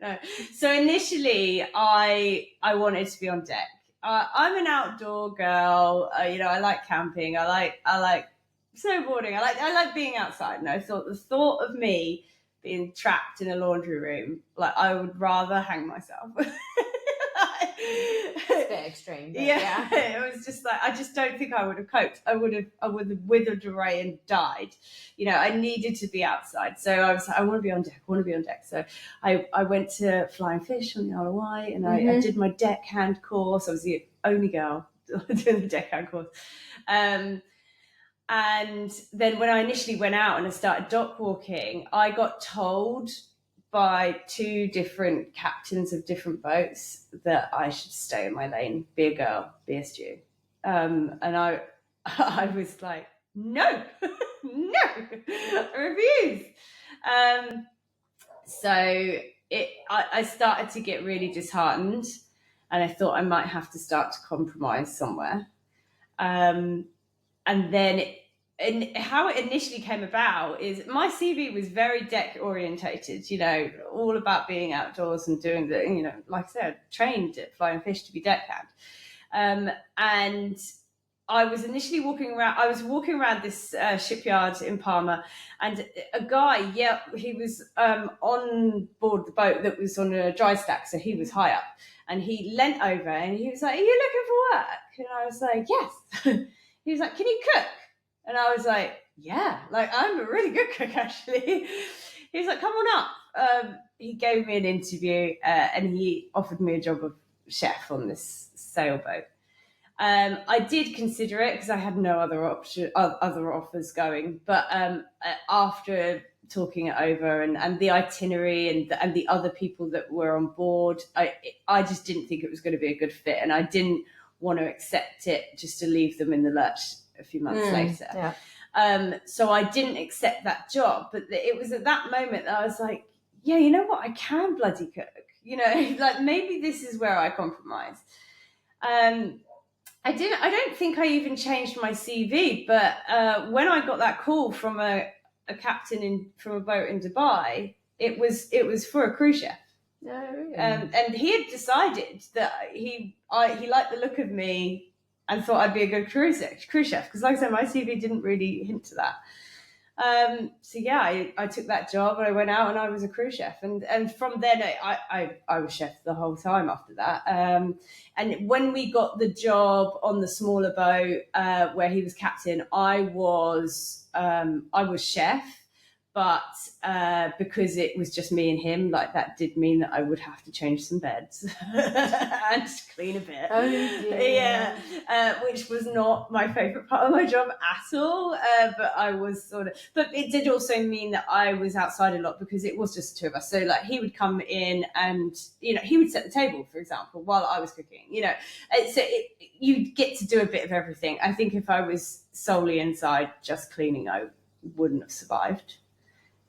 No. So initially I wanted to be on deck. I'm an outdoor girl. I like camping. I like snowboarding. I like being outside. And I thought the thought of me being trapped in a laundry room, like, I would rather hang myself. It's a bit extreme. But yeah, it was just like, I just don't think I would have coped. I would have withered away and died. I needed to be outside. So I was like, I want to be on deck. So I went to Flying Fish on the Isle of Wight, and I did my deckhand course. I was the only girl doing the deckhand course. And then when I initially went out and I started dock walking, I got told by 2 different captains of different boats that I should stay in my lane, be a girl, be a stew. And I was like, no, no, I refuse. So I started to get really disheartened, and I thought I might have to start to compromise somewhere. And then and how it initially came about is my CV was very deck orientated, all about being outdoors and doing like I said, trained at Flying Fish to be deckhand. And I was initially walking around this shipyard in Palma, and a guy, he was on board the boat that was on a dry stack, so he was high up, and he leant over and he was like, "Are you looking for work?" And I was like, "Yes." He was like, "Can you cook?" And I was like, "Yeah, like, I'm a really good cook, actually." He was like, "Come on up." He gave me an interview, and he offered me a job of chef on this sailboat. I did consider it because I had no other offers going. But after talking it over and the itinerary and the other people that were on board, I just didn't think it was going to be a good fit, and I didn't want to accept it just to leave them in the lurch a few months later. Yeah. So I didn't accept that job, but it was at that moment that I was like, yeah, you know what? I can bloody cook, like, maybe this is where I compromise. I don't think I even changed my CV, but when I got that call from a captain from a boat in Dubai, it was for a cruise ship. No, really? And he had decided that he liked the look of me and thought I'd be a good cruise chef, because, like I said, my CV didn't really hint to that. So yeah, I took that job and I went out and I was a crew chef, and from then I was chef the whole time after that. And when we got the job on the smaller boat where he was captain, I was chef. But because it was just me and him, like that did mean that I would have to change some beds and clean a bit. Oh, dear. Yeah, which was not my favourite part of my job at all. But I was sort of, but it did also mean that I was outside a lot because it was just the two of us. So like he would come in and he would set the table, for example, while I was cooking. You get to do a bit of everything. I think if I was solely inside just cleaning, I wouldn't have survived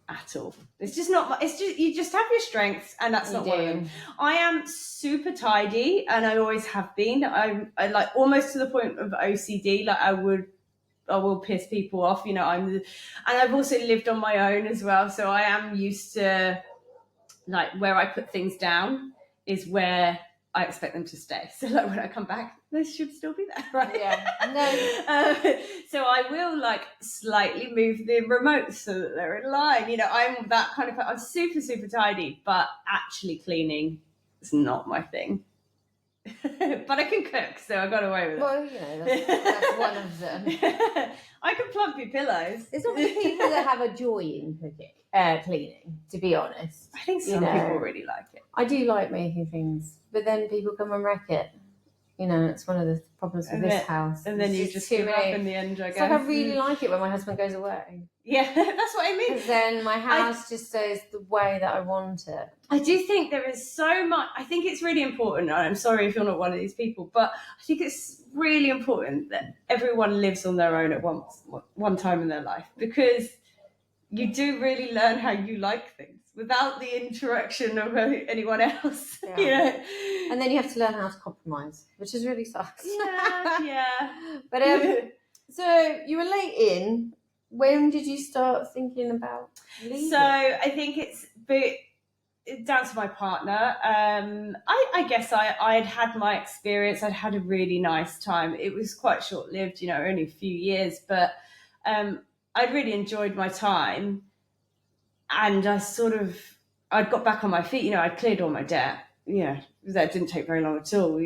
at all. It's just not. It's just you just have your strengths, and that's not one of them. I am super tidy, and I always have been. I like almost to the point of OCD. Like I will piss people off. And I've also lived on my own as well, so I am used to like where I put things down is where I expect them to stay. So like when I come back, they should still be there, right? Yeah. No. So I will like slightly move the remotes so that they're in line. I'm that kind of. I'm super super tidy, but actually cleaning is not my thing. But I can cook, so I got away with it. Well, that's one of them. I can plump your pillows. There's not many people that have a joy in cooking, cleaning, to be honest. I think some people really like it. I do like making things, but then people come and wreck it. It's one of the problems with this house. And then you just give up in the end, I guess. It's like I really like it when my husband goes away. Yeah, that's what I mean. Because then my house just stays the way that I want it. I do think there is so much. I think it's really important, and I'm sorry if you're not one of these people, but I think it's really important that everyone lives on their own at one time in their life, because you do really learn how you like things without the interaction of anyone else. Yeah. And then you have to learn how to compromise, which is really sucks. Yeah. But so you were late in. When did you start thinking about leaving? So I think it's down to my partner. I guess I'd had my experience. I'd had a really nice time. It was quite short-lived, only a few years, but I'd really enjoyed my time. And I'd got back on my feet. I'd cleared all my debt. That didn't take very long at all.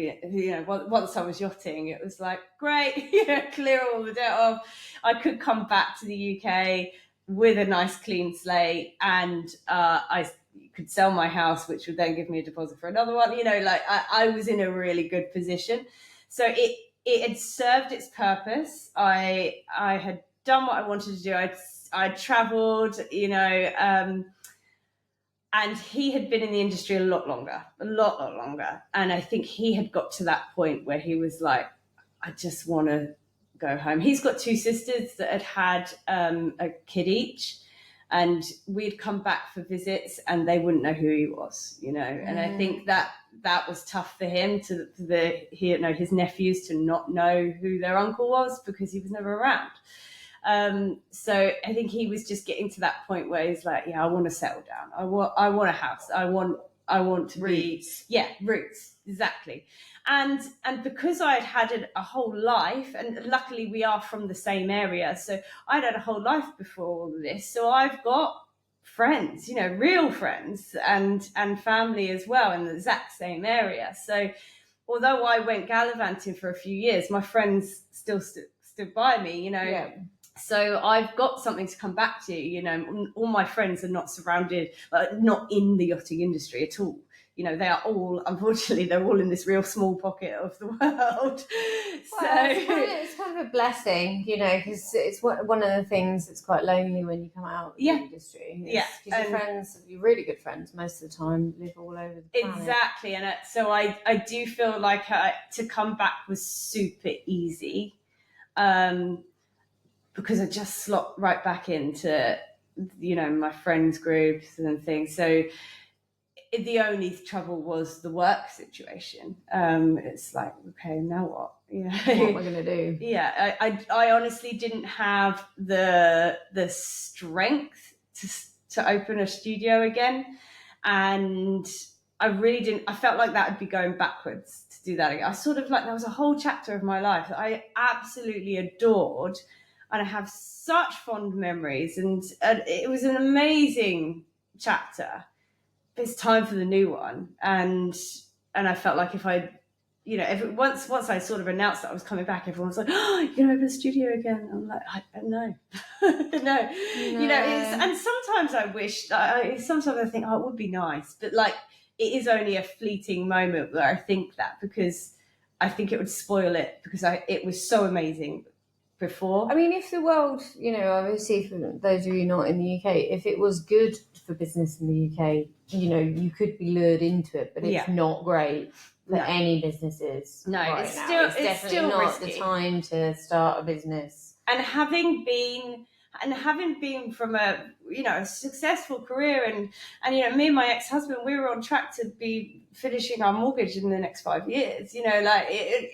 Once I was yachting, it was like, great, clear all the debt off. I could come back to the UK with a nice clean slate, and I could sell my house, which would then give me a deposit for another one. I was in a really good position. So it had served its purpose. I had done what I wanted to do. I'd travelled, and he had been in the industry a lot longer. And I think he had got to that point where he was like, I just want to go home. He's got two sisters that had a kid each, and we'd come back for visits and they wouldn't know who he was, And I think that was tough for him his nephews to not know who their uncle was because he was never around. So I think he was just getting to that point where he's like, I want to settle down. I want a house. I want to roots. Roots, exactly. And because I had a whole life, and luckily we are from the same area, so I'd had a whole life before all of this. So I've got friends, real friends, and family as well in the exact same area. So although I went gallivanting for a few years, my friends still stood by me, Yeah. So I've got something to come back to. All my friends are not surrounded, not in the yachting industry at all. They are all, unfortunately, they're all in this real small pocket of the world. It's kind of a blessing, because it's one of the things that's quite lonely when you come out of the industry. Because your friends, your really good friends, most of the time live all over the planet. Exactly, and so I do feel like to come back was super easy. Because I just slot right back into, my friends' groups and things. So the only trouble was the work situation. It's like, okay, now what? What am I going to do? Yeah, I honestly didn't have the strength to open a studio again. And I really didn't. I felt like that would be going backwards to do that again. I sort of like, there was a whole chapter of my life that I absolutely adored. and I have such fond memories, and it was an amazing chapter. It's time for the new one, and I felt like if I, once I sort of announced that I was coming back, everyone was like, "Oh, you're gonna open a studio again?" I'm like, "No, no." And sometimes I wish. Sometimes I think, oh, it would be nice, but like, it is only a fleeting moment where I think that, because I think it would spoil it, because it was so amazing before. I mean, if the world, obviously for those of you not in the UK, if it was good for business in the UK, you could be lured into it, but it's not great for any businesses. No, right it's now. still It's definitely still not risky. the time to start a business. And having been from a successful career, and me and my ex-husband, we were on track to be finishing our mortgage in the next 5 years.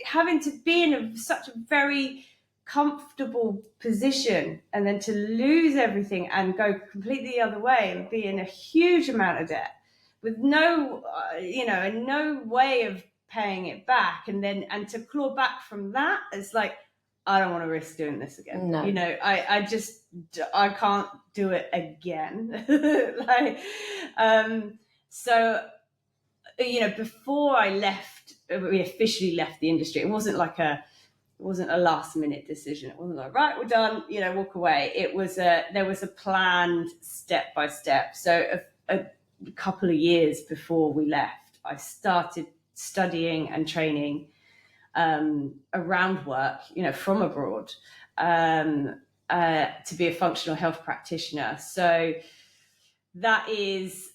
Having to be in such a very comfortable position, and then to lose everything and go completely the other way and be in a huge amount of debt with no way of paying it back, and to claw back from that, it's like, I don't want to risk doing this again. No. I can't do it again. So, before we officially left the industry, it wasn't a last minute decision. It wasn't like, right, we're done, walk away. There was a planned step by step. So a couple of years before we left, I started studying and training around work, from abroad, to be a functional health practitioner. So that is,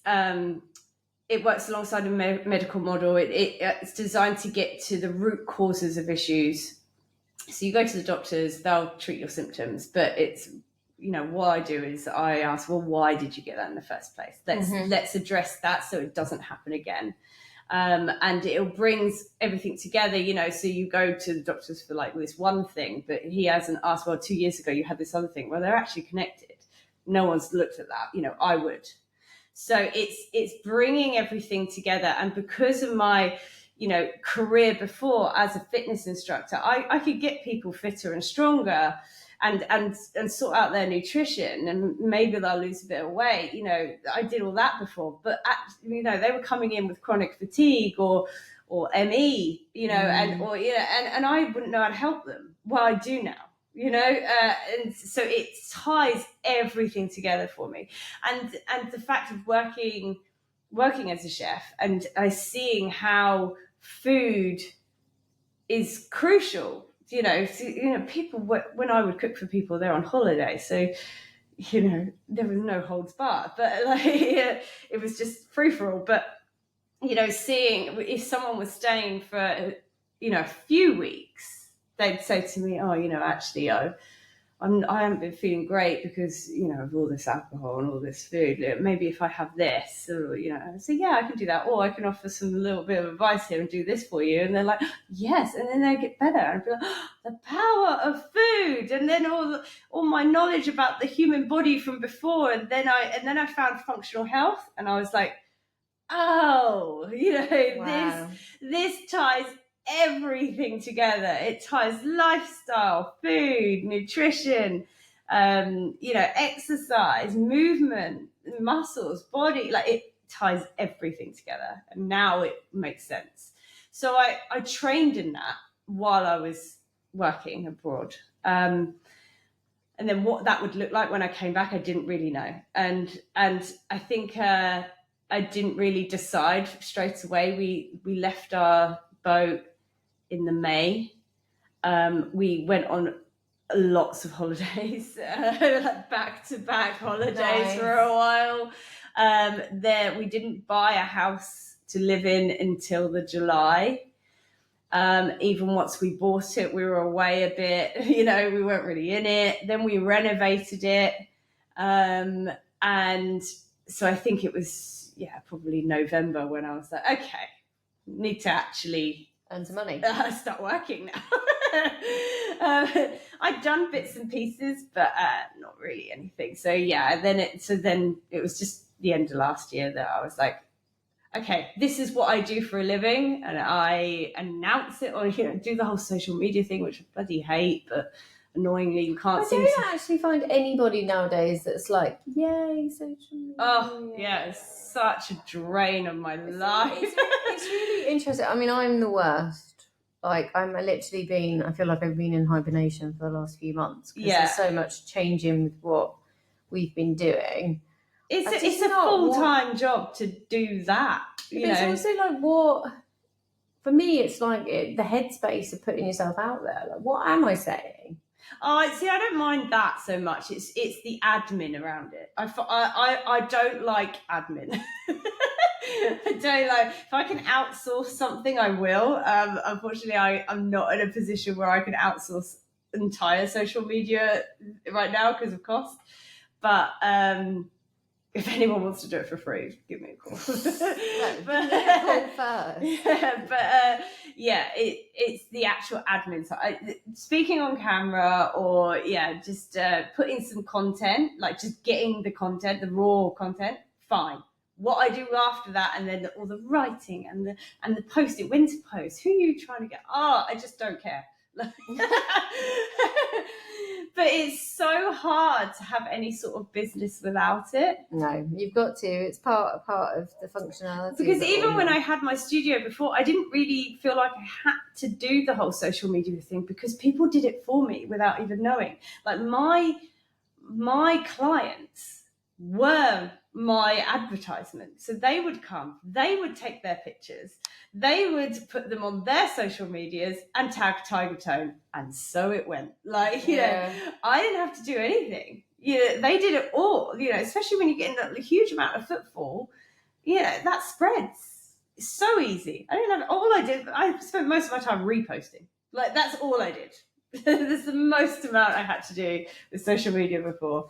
it works alongside a medical model. It's designed to get to the root causes of issues. So you go to the doctors, they'll treat your symptoms, but it's, what I do is I ask, well, why did you get that in the first place? Let's address that so it doesn't happen again. And it brings everything together, so you go to the doctors for like this one thing, but he hasn't asked, well, 2 years ago you had this other thing. Well, they're actually connected. No one's looked at that. I would. So it's bringing everything together. And because of my, career before as a fitness instructor, I could get people fitter and stronger, and sort out their nutrition, and maybe they'll lose a bit of weight. I did all that before, but they were coming in with chronic fatigue or ME, and I wouldn't know how to help them. Well, I do now, and so it ties everything together for me. And the fact of working as a chef, and seeing how food is crucial. People, when I would cook for people, they're on holiday, so there was no holds barred, but it was just free for all. But seeing if someone was staying for a few weeks, they'd say to me, "Oh, actually, I haven't been feeling great because of all this alcohol and all this food. Maybe if I have this, or so yeah, I can do that, or I can offer some little bit of advice here and do this for you." And they're like, "Yes," and then they get better. And I'd be like, oh, the power of food, and then all my knowledge about the human body from before, and then I found functional health, and I was like, oh, Wow. this ties everything together. It ties lifestyle, food, nutrition, exercise, movement, muscles, body. Like, it ties everything together, and now it makes sense. So I trained in that while I was working abroad. And then what that would look like when I came back, I didn't really know. And I think I didn't really decide straight away. We left our boat in the May. We went on lots of holidays, like back-to-back holidays for a while. We didn't buy a house to live in until the July. Even once we bought it, we were away a bit, we weren't really in it. Then we renovated it. And so I think it was, probably November when I was like, okay, need to actually earn some money. Start working now. I'd done bits and pieces, but not really anything. So then it was just the end of last year that I was like, okay, this is what I do for a living, and I announce it, or do the whole social media thing, which I bloody hate, but annoyingly you can't I seem don't to. actually find anybody nowadays that's like, yay, social media. Oh yeah, it's such a drain of my life. It's really interesting. I mean, I'm the worst. Like, I feel like I've been in hibernation for the last few months because there's so much changing with what we've been doing. It's a full-time job to do that. It's also like for me, it's like the headspace of putting yourself out there. Like, what am I saying? Oh, see, I don't mind that so much. It's the admin around it. I don't like admin. I don't like. If I can outsource something, I will. Unfortunately, I'm not in a position where I can outsource entire social media right now because of cost. But if anyone wants to do it for free, give me a call. But, give me a call first. Yeah, it's the actual admin side. Speaking on camera, or just putting some content, like just getting the content, the raw content, fine. What I do after that, and then all the writing and the posting, when to post, who are you trying to get? I just don't care. But it's so hard to have any sort of business without it. No, you've got to. It's part of the functionality. Because even when I had my studio before, I didn't really feel like I had to do the whole social media thing because people did it for me without even knowing. Like my clients were my advertisement. So they would come, they would take their pictures, they would put them on their social medias and tag Tiger Tone, and so it went. Like, I didn't have to do anything. They did it all, especially when you get in a huge amount of footfall, that spreads. It's so easy. I spent most of my time reposting. Like, that's all I did. That's the most amount I had to do with social media before.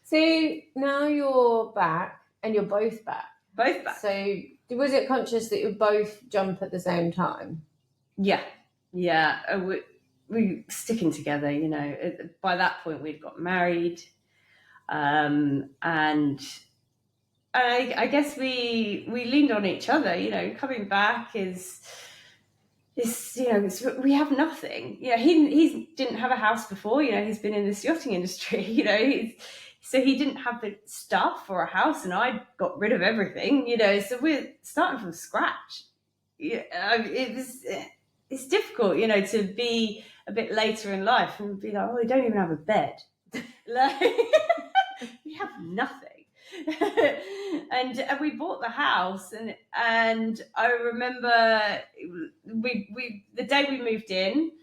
So now you're back, and you're both back. Both back. So was it conscious that you both jump at the same time? Yeah. We sticking together. By that point we'd got married, and I guess we leaned on each other. Coming back is we have nothing. He didn't have a house before. He's been in this yachting industry. So he didn't have the stuff or a house, and I got rid of everything, so we're starting from scratch. It's difficult, to be a bit later in life and be like, we don't even have a bed. Like, we have nothing. And we bought the house, and I remember the day we moved in,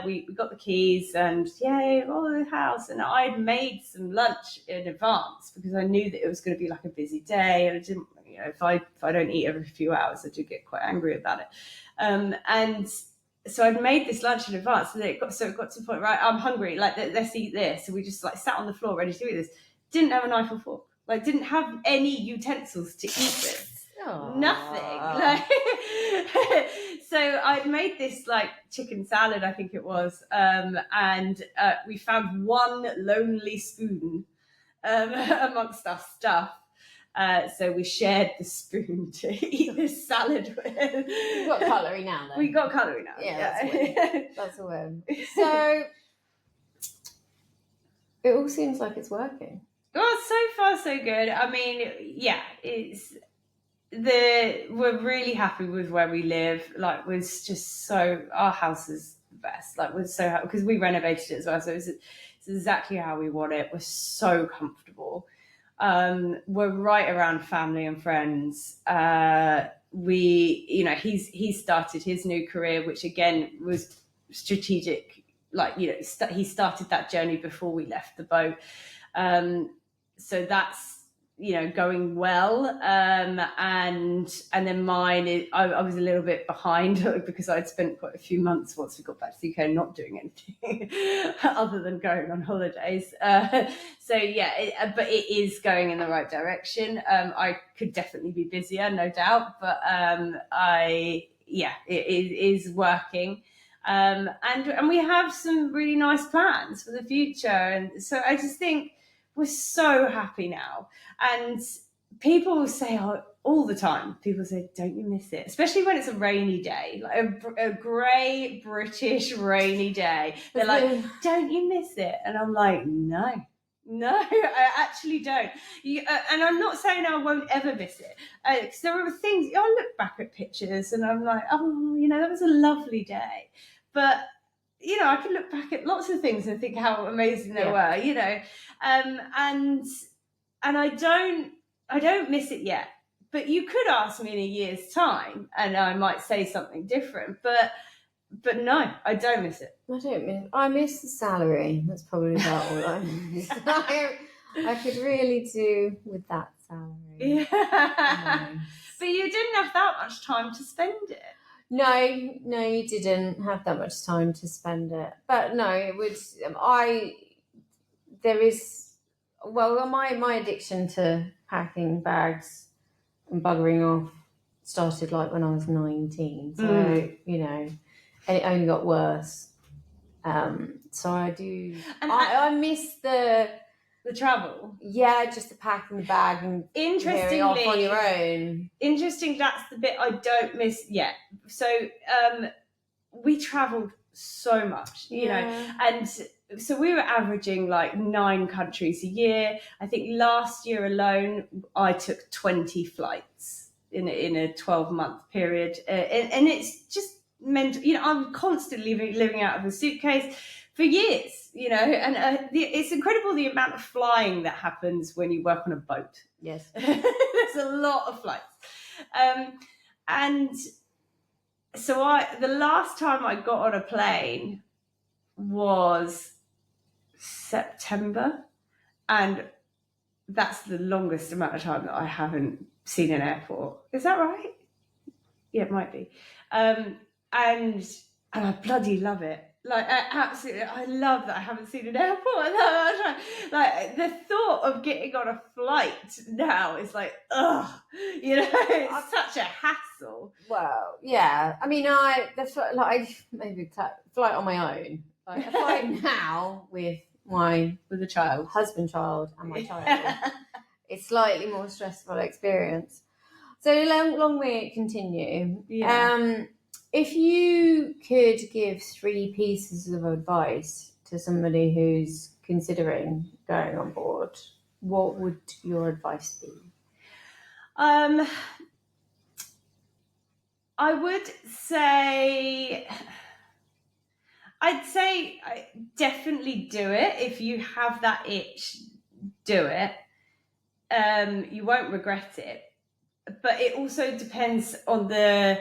we got the keys, and yay, the house. And I'd made some lunch in advance because I knew that it was going to be like a busy day, and I didn't, if I don't eat every few hours, I do get quite angry about it. And so I'd made this lunch in advance, and it got to the point, right, I'm hungry, like, let's eat this. So we just like sat on the floor ready to eat this. Didn't have a knife or fork. Like, didn't have any utensils to eat with. Aww. Nothing. Like, so I'd made this like chicken salad, I think it was, and we found one lonely spoon amongst our stuff. So we shared the spoon to eat this salad with. We've got cutlery now, though. We got cutlery now. Yeah. That's a win. So it all seems like it's working. Well, so far so good. I mean, we're really happy with where we live. Like, our house is the best. Like, we're so happy because we renovated it as well. So it's exactly how we want it. We're so comfortable. We're right around family and friends. He's started his new career, which again was strategic. Like, he started that journey before we left the boat. So that's, going well. And then mine, I was a little bit behind because I'd spent quite a few months once we got back to the UK not doing anything other than going on holidays. But it is going in the right direction. I could definitely be busier, no doubt, but it is working. And we have some really nice plans for the future. And so I just think we're so happy now. And people say all the time, people say, don't you miss it? Especially when it's a rainy day, like a grey British rainy day. They're like, don't you miss it? And I'm like, no, I actually don't. And I'm not saying I won't ever miss it. Because there are things, I look back at pictures and I'm like, oh, that was a lovely day. But, I can look back at lots of things and think how amazing they were, and I don't miss it yet. But you could ask me in a year's time and I might say something different. But no, I don't miss it. I miss the salary. That's probably about all I miss. I could really do with that salary. Yeah. Nice. But you didn't have that much time to spend it. No, you didn't have that much time to spend it. But no, it was my addiction to packing bags and buggering off started like when I was 19. So, and it only got worse. So I do. And I miss the travel. Yeah, just the packing the bag and interestingly off on your own. Interesting. That's the bit I don't miss yet. So we travelled so much, and so we were averaging like 9 countries a year. I think last year alone, I took 20 flights in a 12-month period, and it's just meant, I'm constantly living out of a suitcase for years, and it's incredible the amount of flying that happens when you work on a boat. Yes. There's a lot of flights. And so the last time I got on a plane was September, and that's the longest amount of time that I haven't seen an airport. Is that right? Yeah, it might be. And I bloody love it. Like, I love that I haven't seen an airport that much. Like, the thought of getting on a flight now is like, ugh, it's such a hassle. Well, yeah. I mean, maybe flight on my own. Like, a flight now with a child, husband, child, and my child. It's slightly more stressful experience. So long may it continue. Yeah. If you could give 3 pieces of advice to somebody who's considering going on board, what would your advice be? I would say, definitely do it. If you have that itch, do it. You won't regret it. But it also depends on the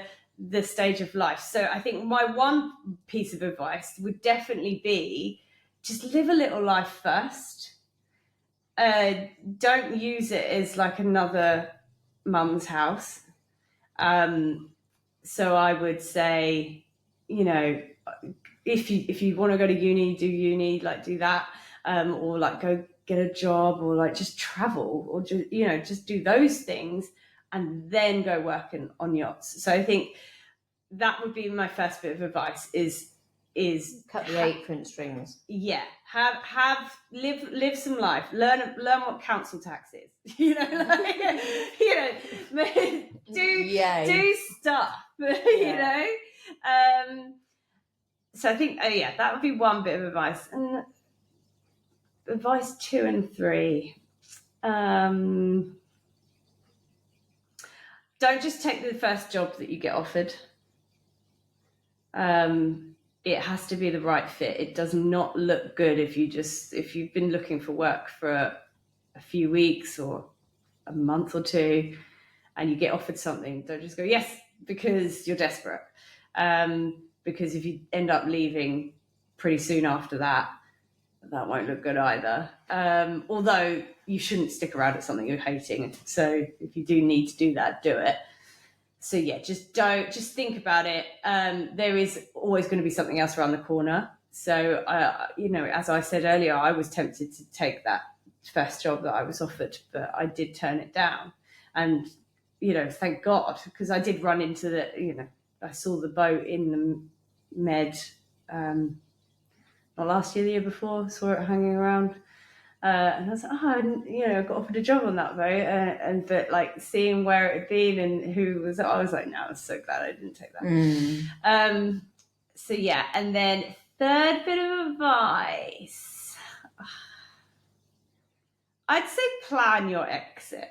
stage of life. So I think my one piece of advice would definitely be just live a little life first. Don't use it as like another mum's house. So I would say, if you want to go to uni, do uni, like do that, or like go get a job, or like just travel, or just do those things, and then go working on yachts. So I think that would be my first bit of advice: is cut the apron strings. Yeah, live some life. Learn what council tax is. Do stuff. Yeah. So I think that would be one bit of advice. And advice 2 and 3. Don't just take the first job that you get offered. It has to be the right fit. It does not look good if you've been looking for work for a few weeks or a month or 2 and you get offered something. Don't just go yes because you're desperate. Because if you end up leaving pretty soon after that won't look good either. Although you shouldn't stick around at something you're hating. So if you do need to do that, do it. So yeah, just think about it. There is always going to be something else around the corner. So, as I said earlier, I was tempted to take that first job that I was offered, but I did turn it down. And, thank God, because I did run into I saw the boat in the Med, not last year, the year before, saw it hanging around. And I was like, I got offered a job on that boat, but like seeing where it had been and who was, I was like, no, I'm so glad I didn't take that. So yeah, and then third bit of advice, I'd say plan your exit.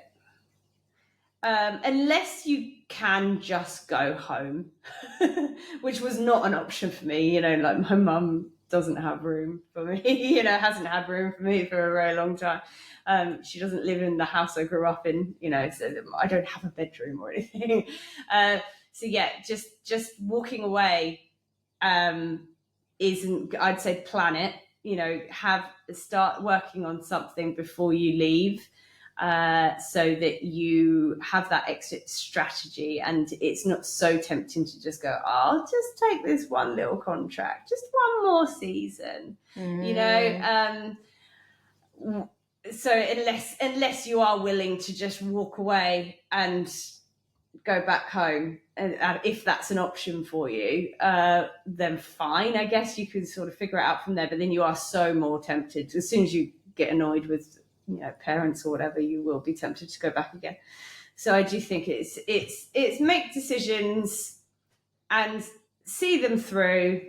Unless you can just go home, which was not an option for me. Like my mum doesn't have room for me, hasn't had room for me for a very long time. She doesn't live in the house I grew up in, so I don't have a bedroom or anything. So yeah, just walking away isn't, I'd say plan it, start working on something before you leave. So that you have that exit strategy, and it's not so tempting to just go, I'll just take this one little contract, just one more season, so unless you are willing to just walk away and go back home, and if that's an option for you, then fine, I guess you can sort of figure it out from there. But then you are so more tempted as soon as you get annoyed with parents or whatever, you will be tempted to go back again. So I do think it's make decisions and see them through,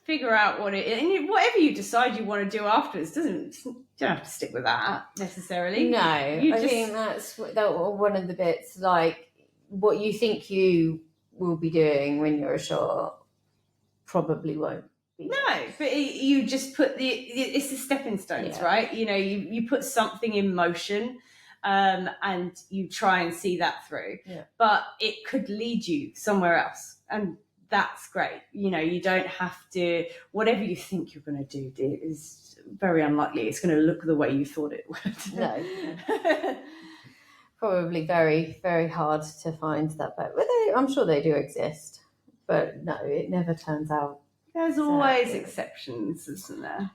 figure out what it is, and whatever you decide you want to do afterwards, you don't have to stick with that necessarily. No, I think that's one of the bits, like what you think you will be doing when you're ashore probably won't. No, but you just put it's the stepping stones, right? You put something in motion, and you try and see that through. Yeah. But it could lead you somewhere else, and that's great. You don't have to. Whatever you think you're going to do is very unlikely it's going to look the way you thought it would. No. Probably very, very hard to find that boat. But I'm sure they do exist, but no, it never turns out. There's always exceptions, isn't there?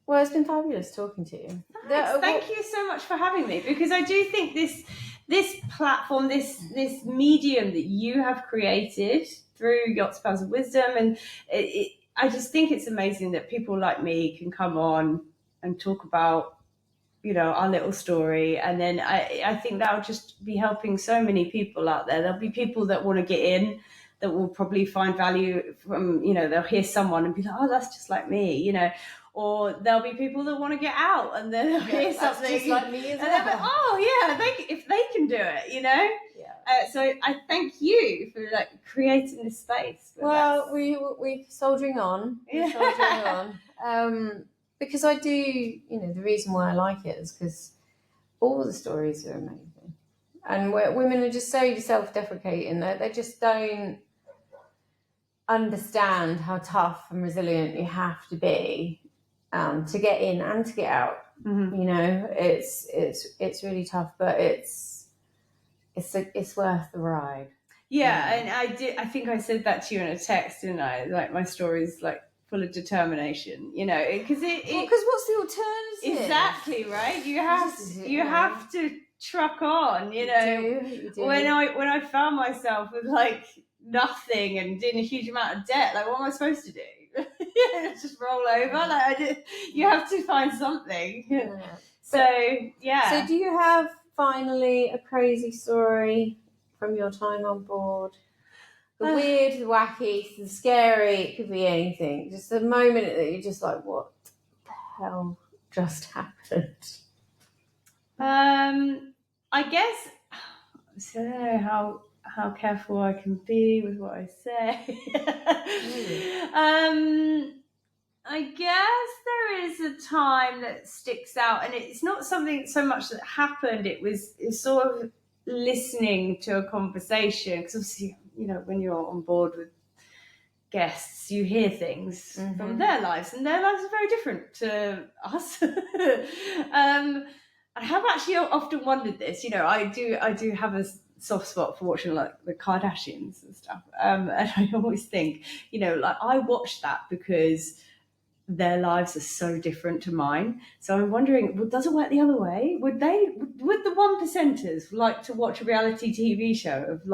Well, it's been fabulous talking to you. Thank you so much for having me, because I do think this platform, this medium that you have created through Yachts, Pearls of Wisdom, and I just think it's amazing that people like me can come on and talk about our little story, and then I think that'll just be helping so many people out there. There'll be people that want to get in, that will probably find value from, they'll hear someone and be like, oh, that's just like me, or there'll be people that want to get out and then they'll hear something just like me as well. And they'll be, oh yeah, if they can do it, Yeah. So I thank you for creating this space. Well, we're soldiering on. We're soldiering on. Because I do, the reason why I like it is because all the stories are amazing. And women are just so self-deprecating that they just don't understand how tough and resilient you have to be to get in and to get out. Mm-hmm. It's really tough, but it's worth the ride. Yeah, and I think I said that to you in a text, didn't I? Like, my story's full of determination, because because what's the alternative? Exactly, right? You have to truck on, You do. When I found myself with nothing and in a huge amount of debt, what am I supposed to do? Just roll over? You have to find something. Yeah. So yeah. So do you have finally a crazy story from your time on board? The weird, the wacky, the scary, it could be anything. Just the moment that you're just like, what the hell just happened? I guess, I don't know how careful I can be with what I say. I guess there is a time that sticks out, and it's not something so much that happened. It's sort of listening to a conversation, because obviously, when you're on board with guests, you hear things from their lives, and their lives are very different to us. I have actually often wondered this. I do have a soft spot for watching the Kardashians and stuff, and I always think, I watch that because their lives are so different to mine. So I'm wondering, does it work the other way? Would the 1%ers like to watch a reality TV show of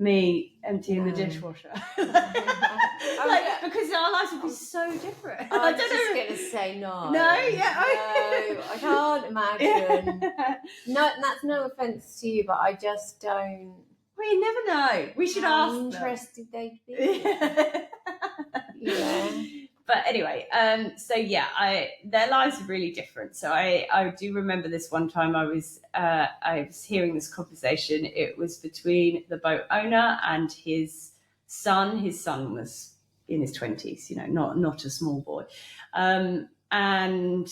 me emptying the No. dishwasher. Yeah. Because our lives would be so different. I'm just going to say no. No, yeah. No, I can't imagine. No, and that's no offence to you, but I just don't. We never know. We should How ask them. interested they'd be. Yeah. But anyway, so yeah, their lives are really different. So I do remember this one time I was hearing this conversation. It was between the boat owner and his son. His son was in his 20s, you know, not a small boy, and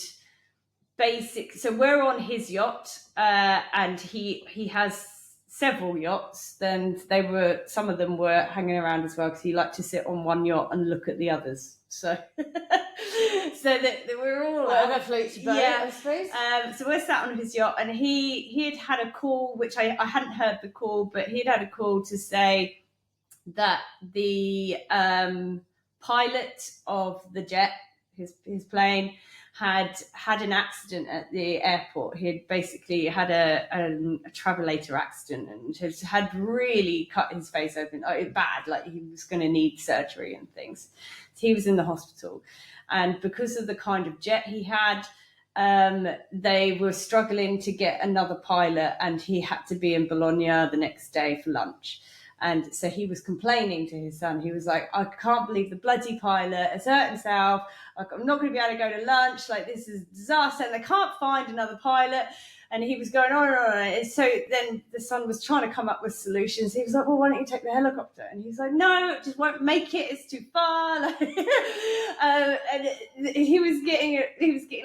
so we're on his yacht, and he has several yachts. Then some of them were hanging around as well, because he liked to sit on one yacht and look at the others. So that we're all whatever floats your boat, yeah. I suppose. So we're sat on his yacht, and he had a call, which I hadn't heard the call, but he'd had a call to say that the pilot of the jet, his plane, had an accident at the airport. He had basically had a travelator accident and had really cut his face open, bad, like he was going to need surgery and things. So he was in the hospital, and because of the kind of jet he had, they were struggling to get another pilot, and he had to be in Bologna the next day for lunch. And so he was complaining to his son. He was like, I can't believe the bloody pilot has hurt himself. I'm not going to be able to go to lunch. Like, this is a disaster. And they can't find another pilot. And he was going on and on. And so then the son was trying to come up with solutions. He was like, well, why don't you take the helicopter? And he's like, no, it just won't make it. It's too far. Like, and he was getting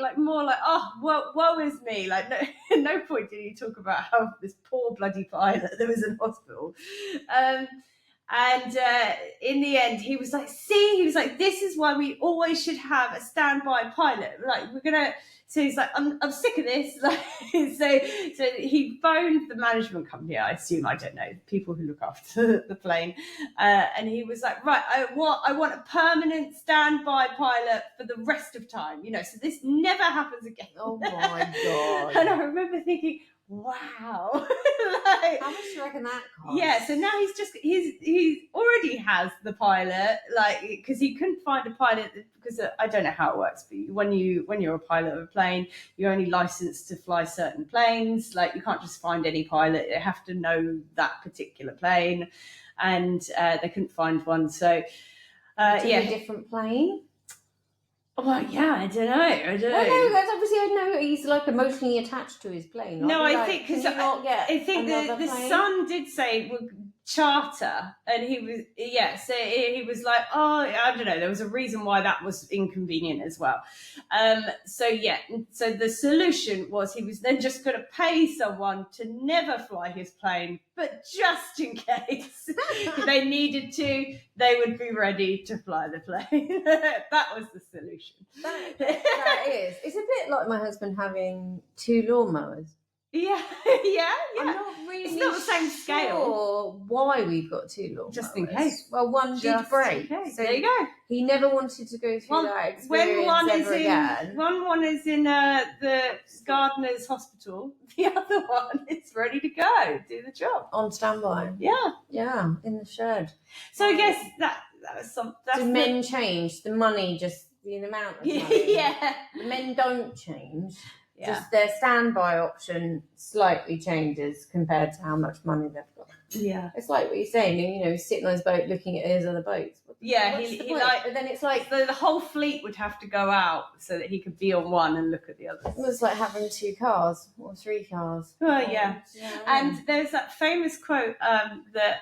like more like, oh, woe is me. Like, no, at no point did he talk about how this poor bloody pilot that was in hospital. And in the end, he was like, this is why we always should have a standby pilot. Like, we're going to... So he's like, I'm sick of this. Like, so he phoned the management company, I assume, I don't know, people who look after the plane. And he was like, right, I want a permanent standby pilot for the rest of time, you know, so this never happens again. Oh my God. And I remember thinking, wow. Like, how much do you reckon that costs? Yeah, so now he already has the pilot, like, because he couldn't find a pilot, because I don't know how it works, but when you're a pilot of a plane, you're only licensed to fly certain planes. Like, you can't just find any pilot, you have to know that particular plane, and they couldn't find one. So a different plane. Well, yeah, I don't know. Well, no, that's obviously, I know he's like emotionally attached to his plane. No, I think because I think the son did say charter, and he was so he was like, oh, I don't know. There was a reason why that was inconvenient as well. So the solution was he was then just going to pay someone to never fly his plane, but just in case they needed to, they would be ready to fly the plane. That was the solution. That is. It's a bit like my husband having 2 lawnmowers. Yeah. I'm not really it's not the same scale. Why we've got 2 lawnmowers. Just in case. Well, one did break. So there you go. He never wanted to go through that experience again. One is in the gardener's hospital. The other one is ready to go, do the job. On standby. Yeah, in the shed. So I guess that was some... Do men change? The money, just the amount of money? Yeah. The men don't change. Yeah. Just their standby option slightly changes compared to how much money they've got. Yeah. It's like what you're saying, you know, sitting on his boat looking at his other boats. Yeah, he but then it's like... the whole fleet would have to go out so that he could be on one and look at the others. It's like having 2 cars or 3 cars. Oh, yeah. And there's that famous quote that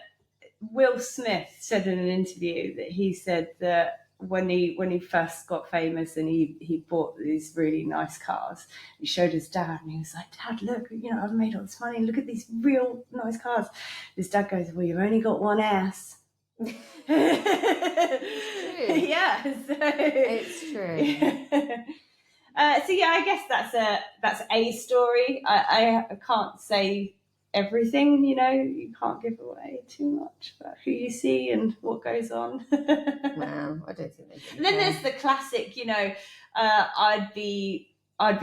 Will Smith said in an interview, that he said that when he first got famous and he bought these really nice cars, he showed his dad and he was like, Dad, look, you know, I've made all this money, look at these real nice cars. His dad goes, well, you've only got one ass. It's true. Yeah, so it's true. So yeah, I guess that's a story. I can't say everything, you know, you can't give away too much about who you see and what goes on. Wow, I don't think they do. And then there's the classic, you know, I'd be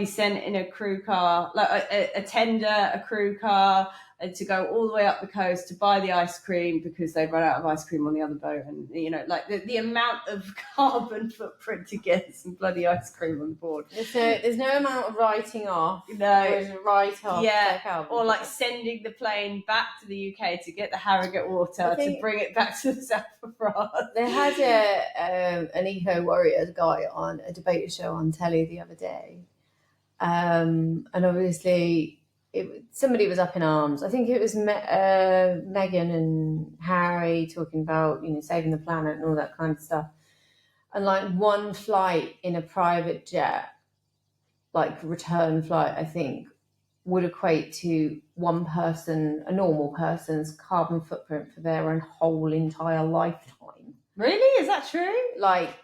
sent in a crew car, like a tender, a crew car, to go all the way up the coast to buy the ice cream because they'd run out of ice cream on the other boat. And, like the amount of carbon footprint to get some bloody ice cream on board. There's no amount of writing off. No. Write off. Yeah. Or like sending the plane back to the UK to get the Harrogate water to bring it back to the south of France. They had an eco warrior guy on a debate show on telly the other day. And obviously somebody was up in arms. I think it was Meghan and Harry talking about, saving the planet and all that kind of stuff. And like one flight in a private jet, like return flight, I think, would equate to one person, a normal person's carbon footprint for their own whole entire lifetime. Really? Is that true?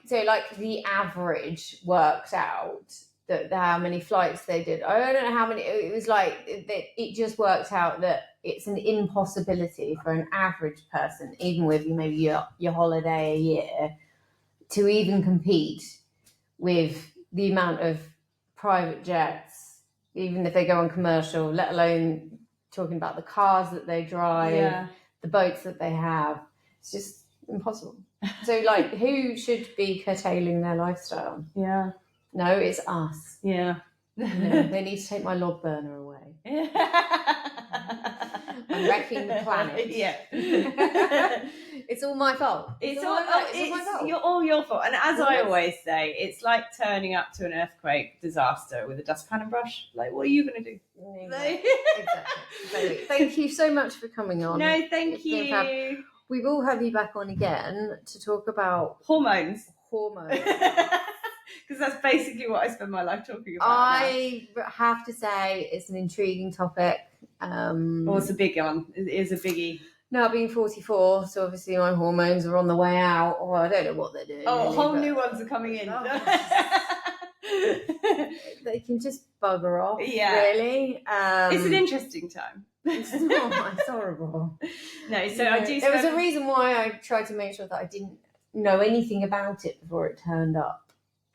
So the average worked out that how many flights they did. I don't know how many. It was it just worked out that it's an impossibility for an average person, even with maybe your holiday a year, to even compete with the amount of private jets, even if they go on commercial, let alone talking about the cars that they drive, the boats that they have. It's just impossible. So who should be curtailing their lifestyle? Yeah. No, it's us. Yeah. They need to take my log burner away. I'm wrecking the planet. Yeah. It's all my fault. It's all your fault. And as I always say, it's like turning up to an earthquake disaster with a dustpan and brush. Like, what are you going to do? Exactly. Thank you so much for coming on. No, thank you. We will have you back on again to talk about hormones. Because that's basically what I spend my life talking about. I have to say it's an intriguing topic. It's a big one. It is a biggie. Now being 44, so obviously my hormones are on the way out, or I don't know what they're doing. New ones are coming in. They can just bugger off. Yeah. Really. It's an interesting time. It's horrible. No, so I do. There was a reason why I tried to make sure that I didn't know anything about it before it turned up.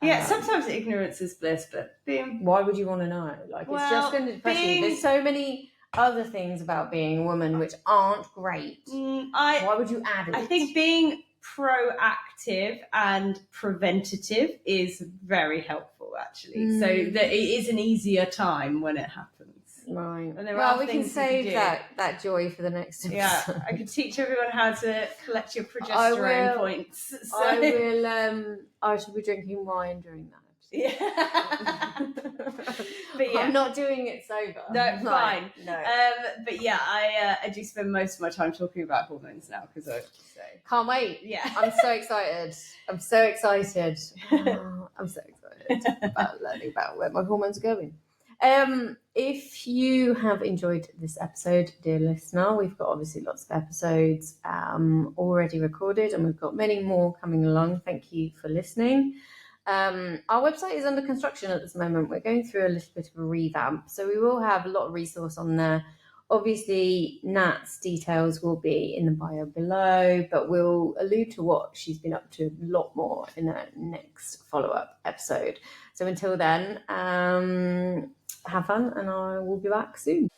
Yeah, sometimes ignorance is bliss, but why would you want to know? It's just going to depress you. There's so many other things about being a woman which aren't great. Why would you add it? I think being proactive and preventative is very helpful, actually. So that it is an easier time when it happens. Right. And we can save that joy for the next episode. Yeah, I could teach everyone how to collect your progesterone points. So. I shall be drinking wine during that. Yeah. But I'm not doing it sober. No, fine. No. But yeah, I do spend most of my time talking about hormones now because I can't wait. Yeah. I'm so excited. I'm so excited about learning about where my hormones are going. If you have enjoyed this episode, dear listener, we've got obviously lots of episodes already recorded, and we've got many more coming along. Thank you for listening. Our website is under construction at this moment. We're going through a little bit of a revamp, so we will have a lot of resource on there. Obviously, Nat's details will be in the bio below, but we'll allude to what she's been up to a lot more in our next follow-up episode. So until then, have fun, and I will be back soon.